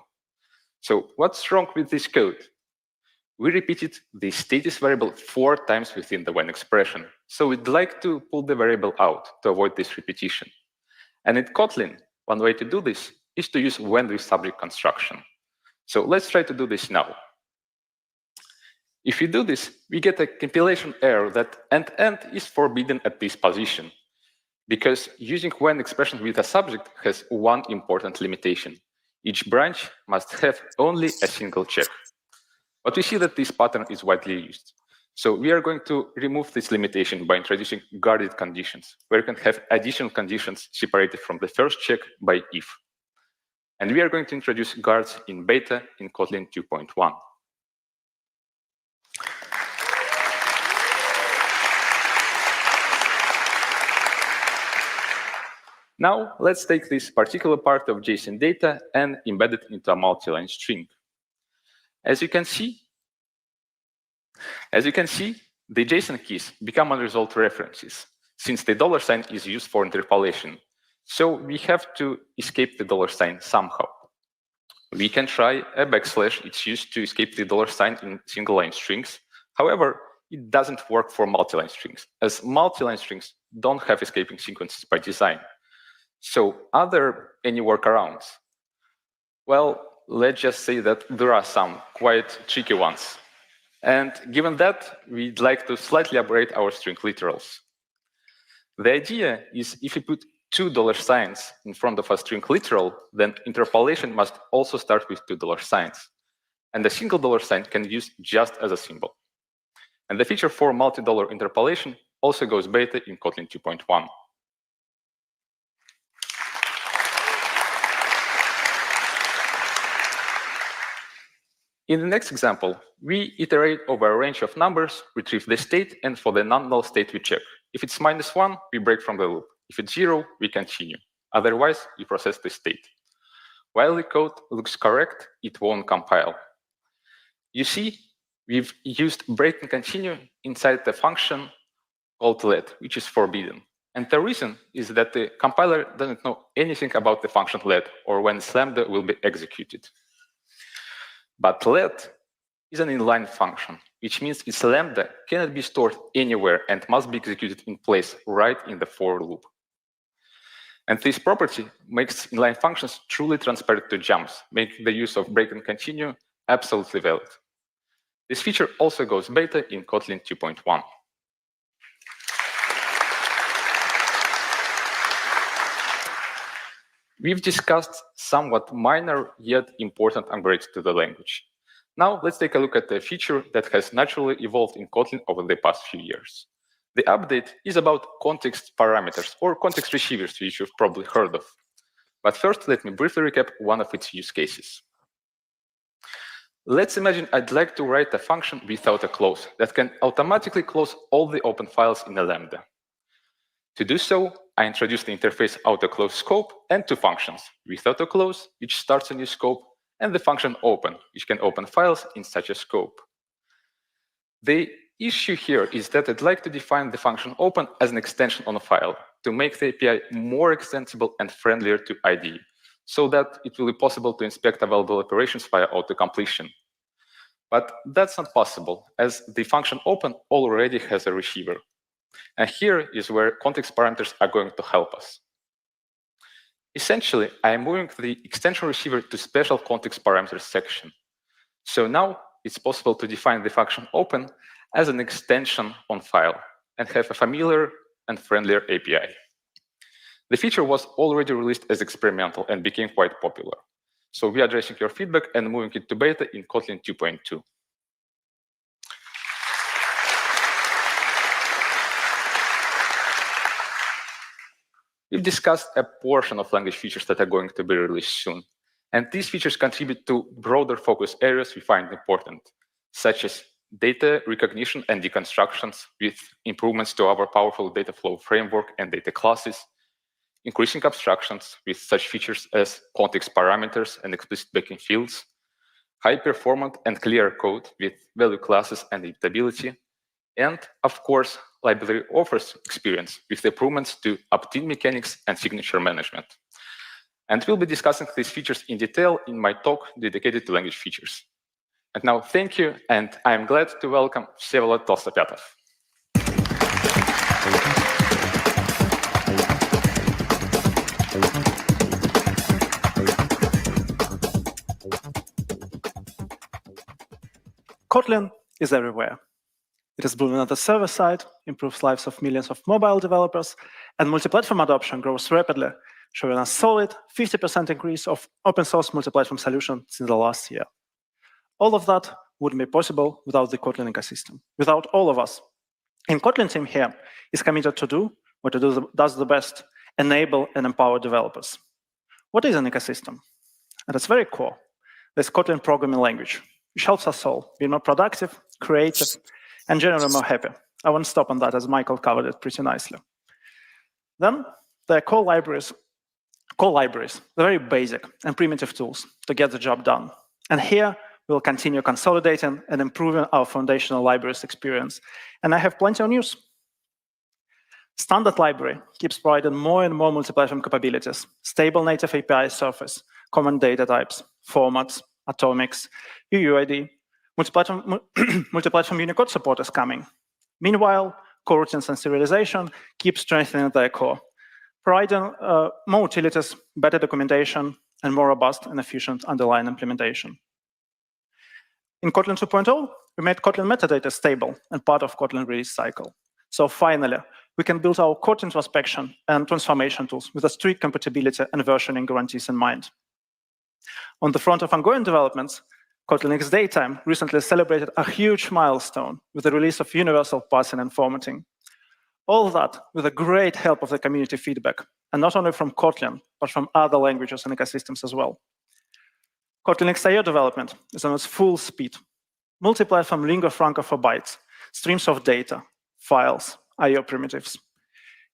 So what's wrong with this code? We repeated the status variable 4 times within the when expression. So we'd like to pull the variable out to avoid this repetition. And in Kotlin, one way to do this is to use when with subject construction. So let's try to do this now. If we do this, we get a compilation error that end is forbidden at this position, because using when expression with a subject has one important limitation. Each branch must have only a single check. But we see that this pattern is widely used. So we are going to remove this limitation by introducing guarded conditions, where you can have additional conditions separated from the first check by if. And we are going to introduce guards in beta in Kotlin 2.1. Now, let's take this particular part of JSON data and embed it into a multi-line string. As you can see, the JSON keys become unresolved references, since the $sign is used for interpolation. So we have to escape the $sign somehow. We can try a backslash. It's used to escape the $sign in single-line strings. However, it doesn't work for multi-line strings, as multi-line strings don't have escaping sequences by design. So are there any workarounds? Well, let's just say that there are some quite tricky ones. And given that, we'd like to slightly aberrate our string literals. The idea is if you put 2 $signs in front of a string literal, then interpolation must also start with 2 $signs. And a single $sign can be used just as a symbol. And the feature for multi-dollar interpolation also goes beta in Kotlin 2.1. In the next example, we iterate over a range of numbers, retrieve the state, and for the non-null state, we check. If it's -1, we break from the loop. If it's 0, we continue. Otherwise, we process the state. While the code looks correct, it won't compile. You see, we've used break and continue inside the function called let, which is forbidden. And the reason is that the compiler doesn't know anything about the function let or when lambda will be executed. But let is an inline function, which means its lambda cannot be stored anywhere and must be executed in place right in the for loop. And this property makes inline functions truly transparent to jumps, making the use of break and continue absolutely valid. This feature also goes beta in Kotlin 2.1. We've discussed somewhat minor yet important upgrades to the language. Now let's take a look at a feature that has naturally evolved in Kotlin over the past few years. The update is about context parameters or context receivers, which you've probably heard of. But first, let me briefly recap one of its use cases. Let's imagine I'd like to write a function without a close that can automatically close all the open files in a lambda. To do so, I introduce the interface autoclose scope and two functions, with autoclose, which starts a new scope, and the function open, which can open files in such a scope. The issue here is that I'd like to define the function open as an extension on a file to make the API more extensible and friendlier to IDE, so that it will be possible to inspect available operations via autocompletion. But that's not possible, as the function open already has a receiver. And here is where context parameters are going to help us. Essentially, I am moving the extension receiver to special context parameters section. So now it's possible to define the function open as an extension on file and have a familiar and friendlier API. The feature was already released as experimental and became quite popular. So we are addressing your feedback and moving it to beta in Kotlin 2.2. We've discussed a portion of language features that are going to be released soon. And these features contribute to broader focus areas we find important, such as data recognition and deconstructions with improvements to our powerful data flow framework and data classes, increasing abstractions with such features as context parameters and explicit backing fields, high performant and clear code with value classes and editability, and of course, library offers experience with improvements to opt-in mechanics and signature management. And we'll be discussing these features in detail in my talk dedicated to language features. And now, thank you, and I'm glad to welcome Всеволод Толстопятов. Kotlin is everywhere. It is blooming on the server side, improves lives of millions of mobile developers, and multi-platform adoption grows rapidly, showing a solid 50% increase of open source multi-platform solutions since the last year. All of that wouldn't be possible without the Kotlin ecosystem, without all of us. And Kotlin team here is committed to do what it does the best, enable and empower developers. What is an ecosystem? At its very core, there's Kotlin programming language, which helps us all be more productive, creative, and generally more happy. I won't stop on that, as Michael covered it pretty nicely. Then there are core libraries. They're very basic and primitive tools to get the job done. And here, we'll continue consolidating and improving our foundational libraries experience. And I have plenty of news. Standard library keeps providing more and more multi-platform capabilities, stable native API surface, common data types, formats, atomics, UUID, multi-platform Unicode support is coming. Meanwhile, coroutines and serialization keep strengthening their core, providing more utilities, better documentation, and more robust and efficient underlying implementation. In Kotlin 2.0, we made Kotlin metadata stable and part of Kotlin release cycle. So finally, we can build our code introspection and transformation tools with a strict compatibility and versioning guarantees in mind. On the front of ongoing developments, Kotlin X Daytime recently celebrated a huge milestone with the release of universal parsing and formatting. All that with the great help of the community feedback, and not only from Kotlin, but from other languages and ecosystems as well. Kotlin XIO development is on its full speed. Multi-platform lingua franca for bytes, streams of data, files, I/O primitives.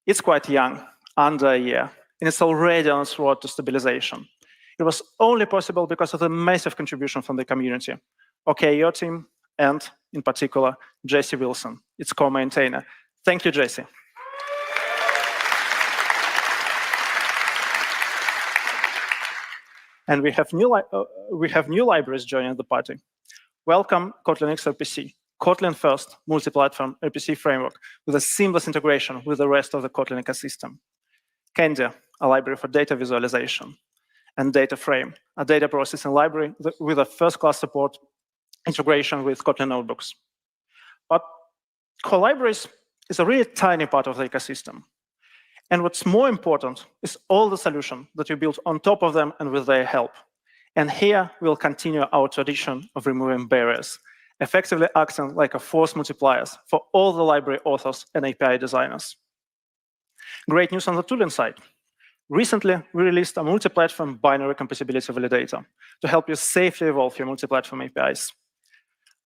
It's quite young, under a year, and it's already on its road to stabilization. It was only possible because of the massive contribution from the community, OKIO team, and in particular, Jesse Wilson, its co-maintainer. Thank you, Jesse. And we have new libraries joining the party. Welcome Kotlin X RPC, Kotlin first multi-platform RPC framework with a seamless integration with the rest of the Kotlin ecosystem. Candy, a library for data visualization, and Data Frame, a data processing library with a first-class support integration with Kotlin notebooks. But core libraries is a really tiny part of the ecosystem. And what's more important is all the solutions that we built on top of them and with their help. And here we'll continue our tradition of removing barriers, effectively acting like a force multipliers for all the library authors and API designers. Great news on the tooling side. Recently, we released a multi-platform binary compatibility validator to help you safely evolve your multi-platform APIs.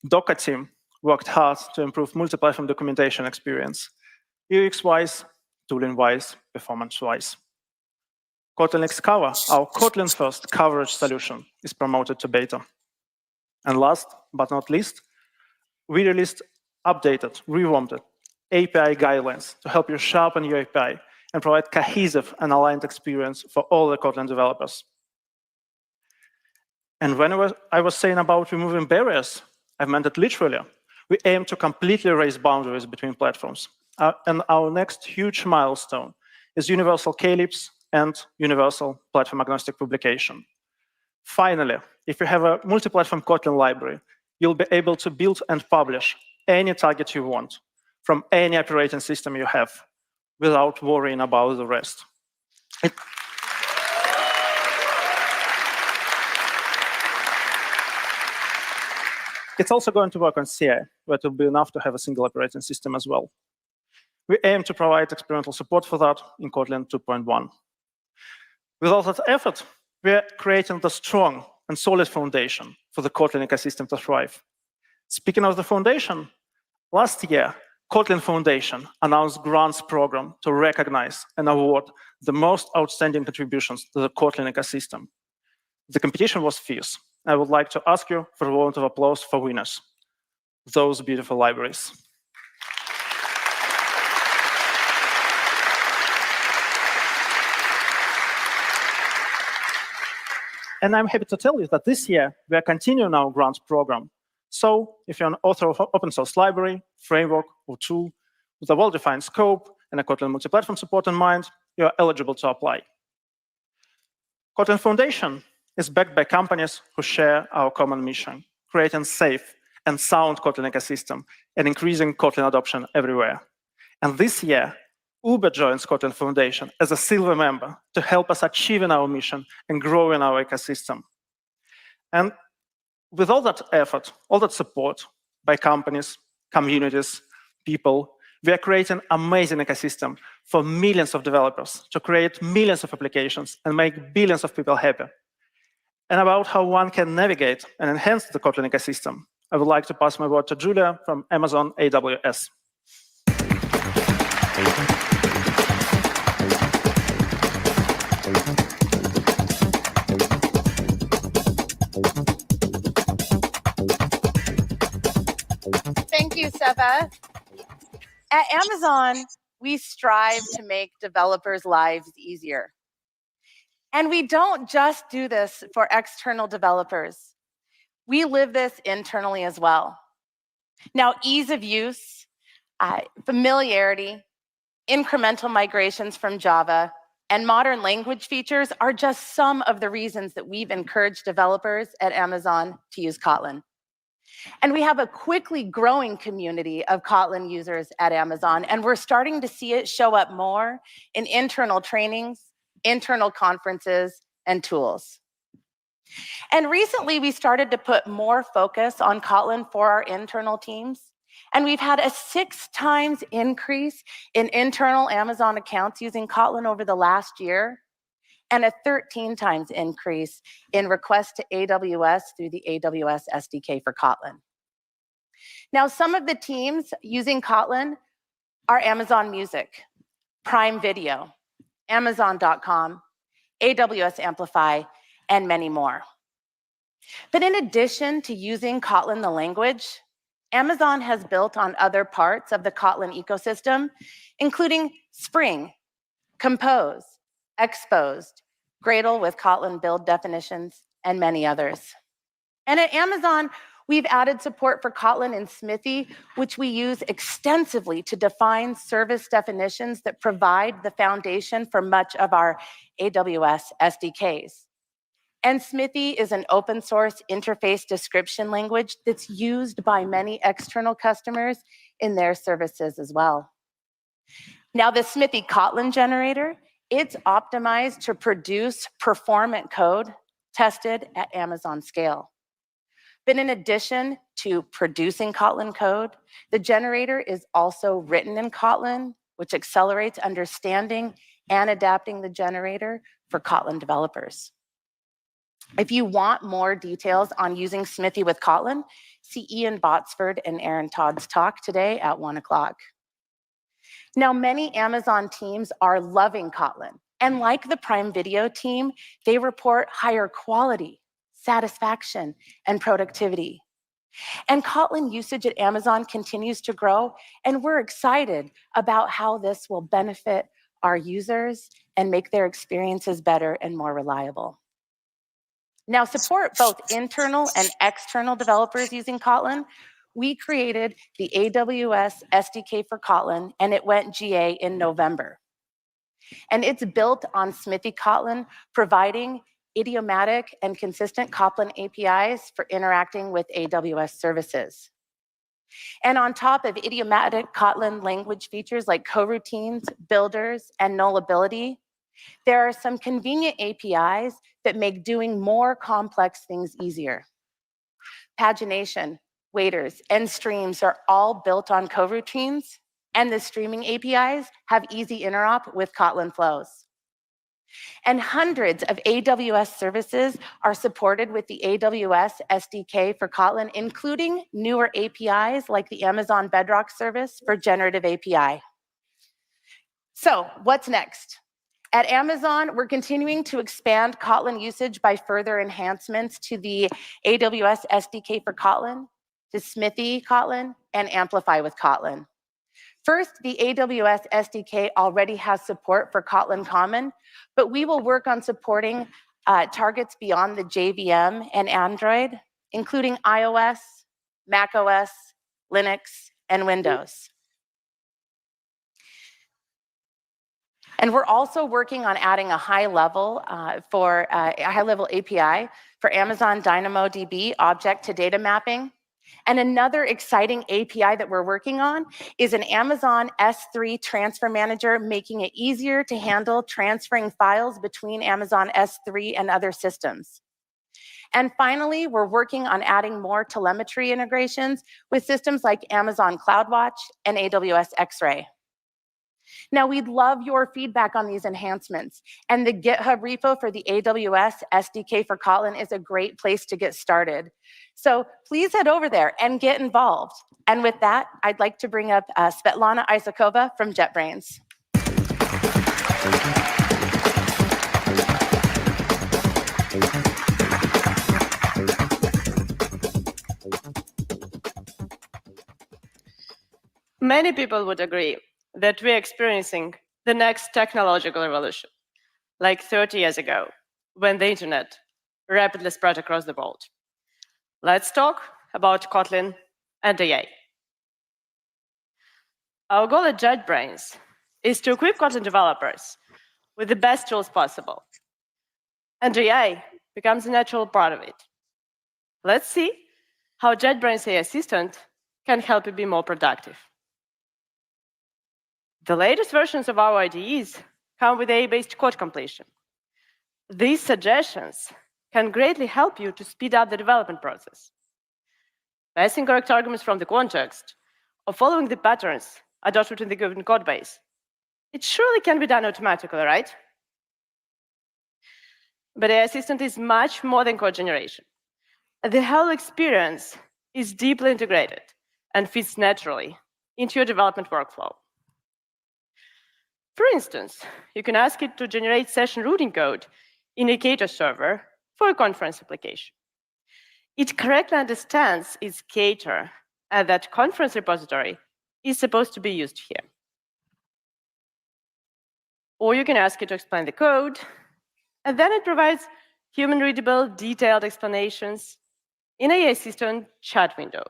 Docker team worked hard to improve multi-platform documentation experience, UX-wise, tooling-wise, performance-wise. Kotlin Xcover, our Kotlin-first coverage solution, is promoted to beta. And last but not least, we released updated, revamped API guidelines to help you sharpen your API and provide cohesive and aligned experience for all the Kotlin developers. And when I was saying about removing barriers, I meant it literally. We aim to completely erase boundaries between platforms. And our next huge milestone is universal KLibs and universal platform-agnostic publication. Finally, if you have a multi-platform Kotlin library, you'll be able to build and publish any target you want from any operating system you have without worrying about the rest. It's also going to work on CI, where it will be enough to have a single operating system as well. We aim to provide experimental support for that in Kotlin 2.1. With all that effort, we are creating the strong and solid foundation for the Kotlin ecosystem to thrive. Speaking of the foundation, last year, Kotlin Foundation announced grants program to recognize and award the most outstanding contributions to the Kotlin ecosystem. The competition was fierce. I would like to ask you for a round of applause for winners, those beautiful libraries. And I'm happy to tell you that this year, we are continuing our grants program. So if you're an author of an open source library, framework, or tool with a well-defined scope and a Kotlin multi-platform support in mind, you're eligible to apply. Kotlin Foundation is backed by companies who share our common mission, creating safe and sound Kotlin ecosystem and increasing Kotlin adoption everywhere. And this year, Uber joins Kotlin Foundation as a silver member to help us achieving our mission and growing our ecosystem. And with all that effort, all that support by companies, communities, people, we are creating an amazing ecosystem for millions of developers to create millions of applications and make billions of people happy. And about how one can navigate and enhance the Kotlin ecosystem, I would like to pass my word to Julia from Amazon AWS. Thank you, Seva. At Amazon, we strive to make developers' lives easier. And we don't just do this for external developers. We live this internally as well. Now, ease of use, familiarity, incremental migrations from Java, and modern language features are just some of the reasons that we've encouraged developers at Amazon to use Kotlin. And we have a quickly growing community of Kotlin users at Amazon, and we're starting to see it show up more in internal trainings, internal conferences, and tools. And recently, we started to put more focus on Kotlin for our internal teams, and we've had a 6 times increase in internal Amazon accounts using Kotlin over the last year. and a 13 times increase in requests to AWS through the AWS SDK for Kotlin. Now, some of the teams using Kotlin are Amazon Music, Prime Video, Amazon.com, AWS Amplify, and many more. But in addition to using Kotlin the language, Amazon has built on other parts of the Kotlin ecosystem, including Spring, Compose, Exposed, Gradle with Kotlin build definitions, and many others. And at Amazon, we've added support for Kotlin and Smithy, which we use extensively to define service definitions that provide the foundation for much of our AWS SDKs. And Smithy is an open source interface description language that's used by many external customers in their services as well. Now, the Smithy Kotlin generator, it's optimized to produce performant code tested at Amazon scale. But in addition to producing Kotlin code, the generator is also written in Kotlin, which accelerates understanding and adapting the generator for Kotlin developers. If you want more details on using Smithy with Kotlin, see Ian Botsford and Aaron Todd's talk today at 1 o'clock. Now, many Amazon teams are loving Kotlin, and like the Prime Video team, they report higher quality, satisfaction, and productivity. And Kotlin usage at Amazon continues to grow, and we're excited about how this will benefit our users and make their experiences better and more reliable. Now, support both internal and external developers using Kotlin. We created the AWS SDK for Kotlin, and it went GA in November. And it's built on Smithy Kotlin, providing idiomatic and consistent Kotlin APIs for interacting with AWS services. And on top of idiomatic Kotlin language features like coroutines, builders, and nullability, there are some convenient APIs that make doing more complex things easier. Pagination, waiters, and streams are all built on coroutines, and the streaming APIs have easy interop with Kotlin flows. And hundreds of AWS services are supported with the AWS SDK for Kotlin, including newer APIs like the Amazon Bedrock service for generative API. So what's next? At Amazon, we're continuing to expand Kotlin usage by further enhancements to the AWS SDK for Kotlin, to Smithy Kotlin, and Amplify with Kotlin. First, the AWS SDK already has support for Kotlin Common, but we will work on supporting targets beyond the JVM and Android, including iOS, macOS, Linux, and Windows. And we're also working on adding a high-level API for Amazon DynamoDB object-to-data mapping. And another exciting API that we're working on is an Amazon S3 transfer manager, making it easier to handle transferring files between Amazon S3 and other systems. And finally, we're working on adding more telemetry integrations with systems like Amazon CloudWatch and AWS X-Ray. Now, we'd love your feedback on these enhancements, and the GitHub repo for the AWS SDK for Kotlin is a great place to get started. So please head over there and get involved. And with that, I'd like to bring up Svetlana Isakova from JetBrains. Many people would agree that we're experiencing the next technological revolution, like 30 years ago, when the internet rapidly spread across the world. Let's talk about Kotlin and AI. Our goal at JetBrains is to equip Kotlin developers with the best tools possible, and AI becomes a natural part of it. Let's see how JetBrains AI Assistant can help you be more productive. The latest versions of our IDEs come with AI-based code completion. These suggestions can greatly help you to speed up the development process. Passing correct arguments from the context or following the patterns adopted in the given code base. It surely can be done automatically, right? But AI Assistant is much more than code generation. The whole experience is deeply integrated and fits naturally into your development workflow. For instance, you can ask it to generate session routing code in a Cater server for a conference application. It correctly understands its Cater and that conference repository is supposed to be used here. Or you can ask it to explain the code, and then it provides human-readable, detailed explanations in AI Assistant chat window.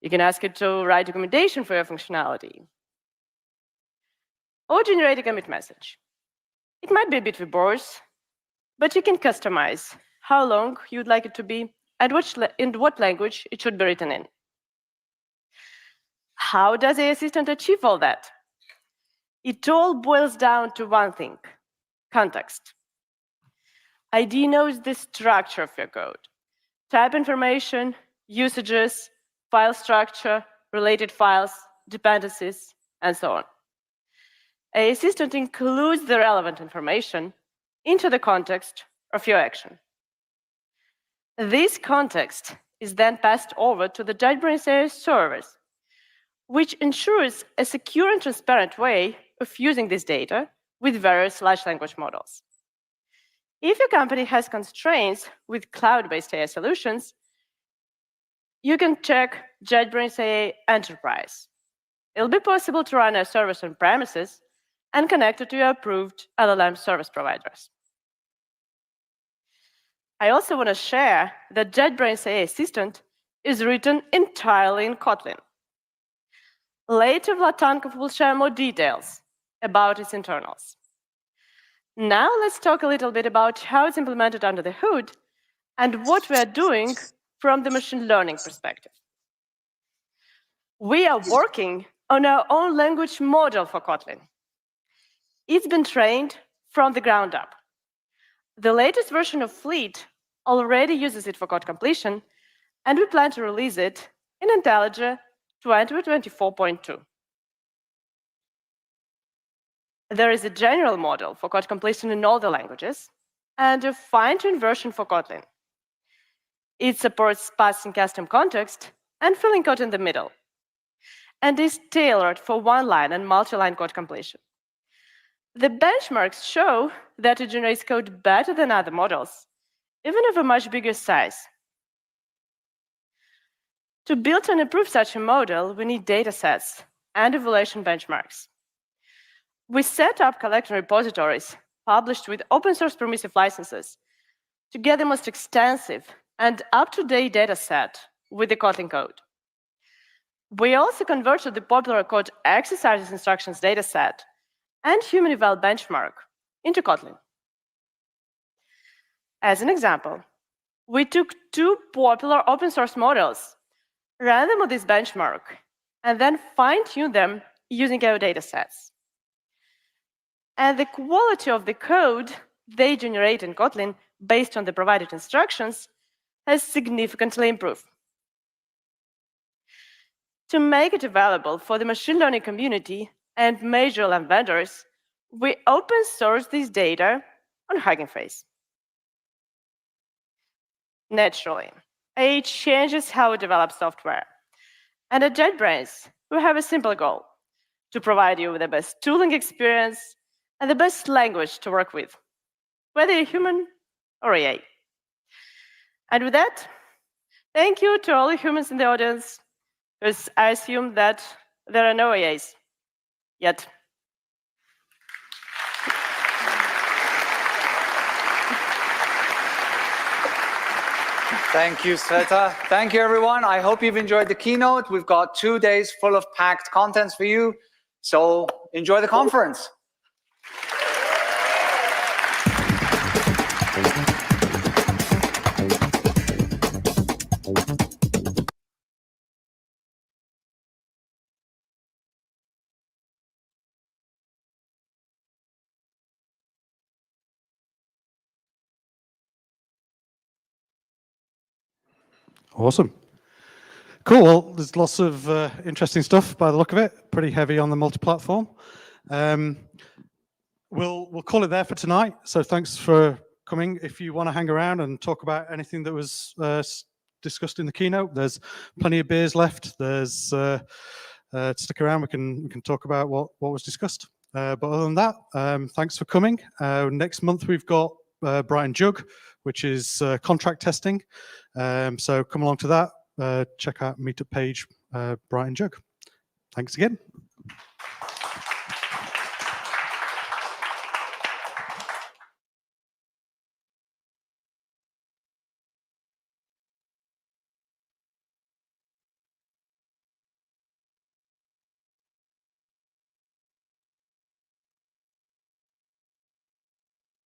You can ask it to write documentation for your functionality, or generate a commit message. It might be a bit verbose, but you can customize how long you'd like it to be and in what language it should be written in. How does AI Assistant achieve all that? It all boils down to one thing: context. ID knows the structure of your code: type information, usages, file structure, related files, dependencies, and so on. AI Assistant includes the relevant information into the context of your action. This context is then passed over to the JetBrains AI servers, which ensures a secure and transparent way of using this data with various large language models. If your company has constraints with cloud-based AI solutions, you can check JetBrains AI Enterprise. It'll be possible to run a service on premises and connect it to your approved LLM service providers. I also want to share that JetBrains AI Assistant is written entirely in Kotlin. Later, Vlatankov will share more details about its internals. Now let's talk a little bit about how it's implemented under the hood and what we are doing from the machine learning perspective. We are working on our own language model for Kotlin. It's been trained from the ground up. The latest version of Fleet already uses it for code completion, and we plan to release it in IntelliJ 2024.2. There is a general model for code completion in all the languages, and a fine-tuned version for Kotlin. It supports passing custom context and filling code in the middle, and is tailored for one-line and multi-line code completion. The benchmarks show that it generates code better than other models, even of a much bigger size. To build and improve such a model, we need datasets and evaluation benchmarks. We set up collection repositories published with open source permissive licenses to get the most extensive and up-to-date dataset with the Kotlin code. We also converted the popular code exercises instructions dataset and human eval benchmark into Kotlin. As an example, we took two popular open source models, ran them on this benchmark, and then fine-tuned them using our datasets. And the quality of the code they generate in Kotlin based on the provided instructions has significantly improved. To make it available for the machine learning community and major LLM vendors, we open source this data on Hugging Face. Naturally, AI changes how we develop software. And at JetBrains, we have a simple goal: to provide you with the best tooling experience and the best language to work with, whether you're human or AI. And with that, thank you to all the humans in the audience, because I assume that there are no AIs yet. Thank you, Sveta. Thank you, everyone. I hope you've enjoyed the keynote. We've got 2 days full of packed contents for you, so enjoy the conference. Awesome. Cool. Well, there's lots of interesting stuff by the look of it. Pretty heavy on the multi-platform. we'll call it there for tonight. So thanks for coming. If you want to hang around and talk about anything that was discussed in the keynote, there's plenty of beers left. There's stick around. We can talk about what was discussed. But other than that, thanks for coming. Next month we've got Bright and Jug, which is contract testing. So come along to that. Check out meetup page, Bright and Jug. Thanks again.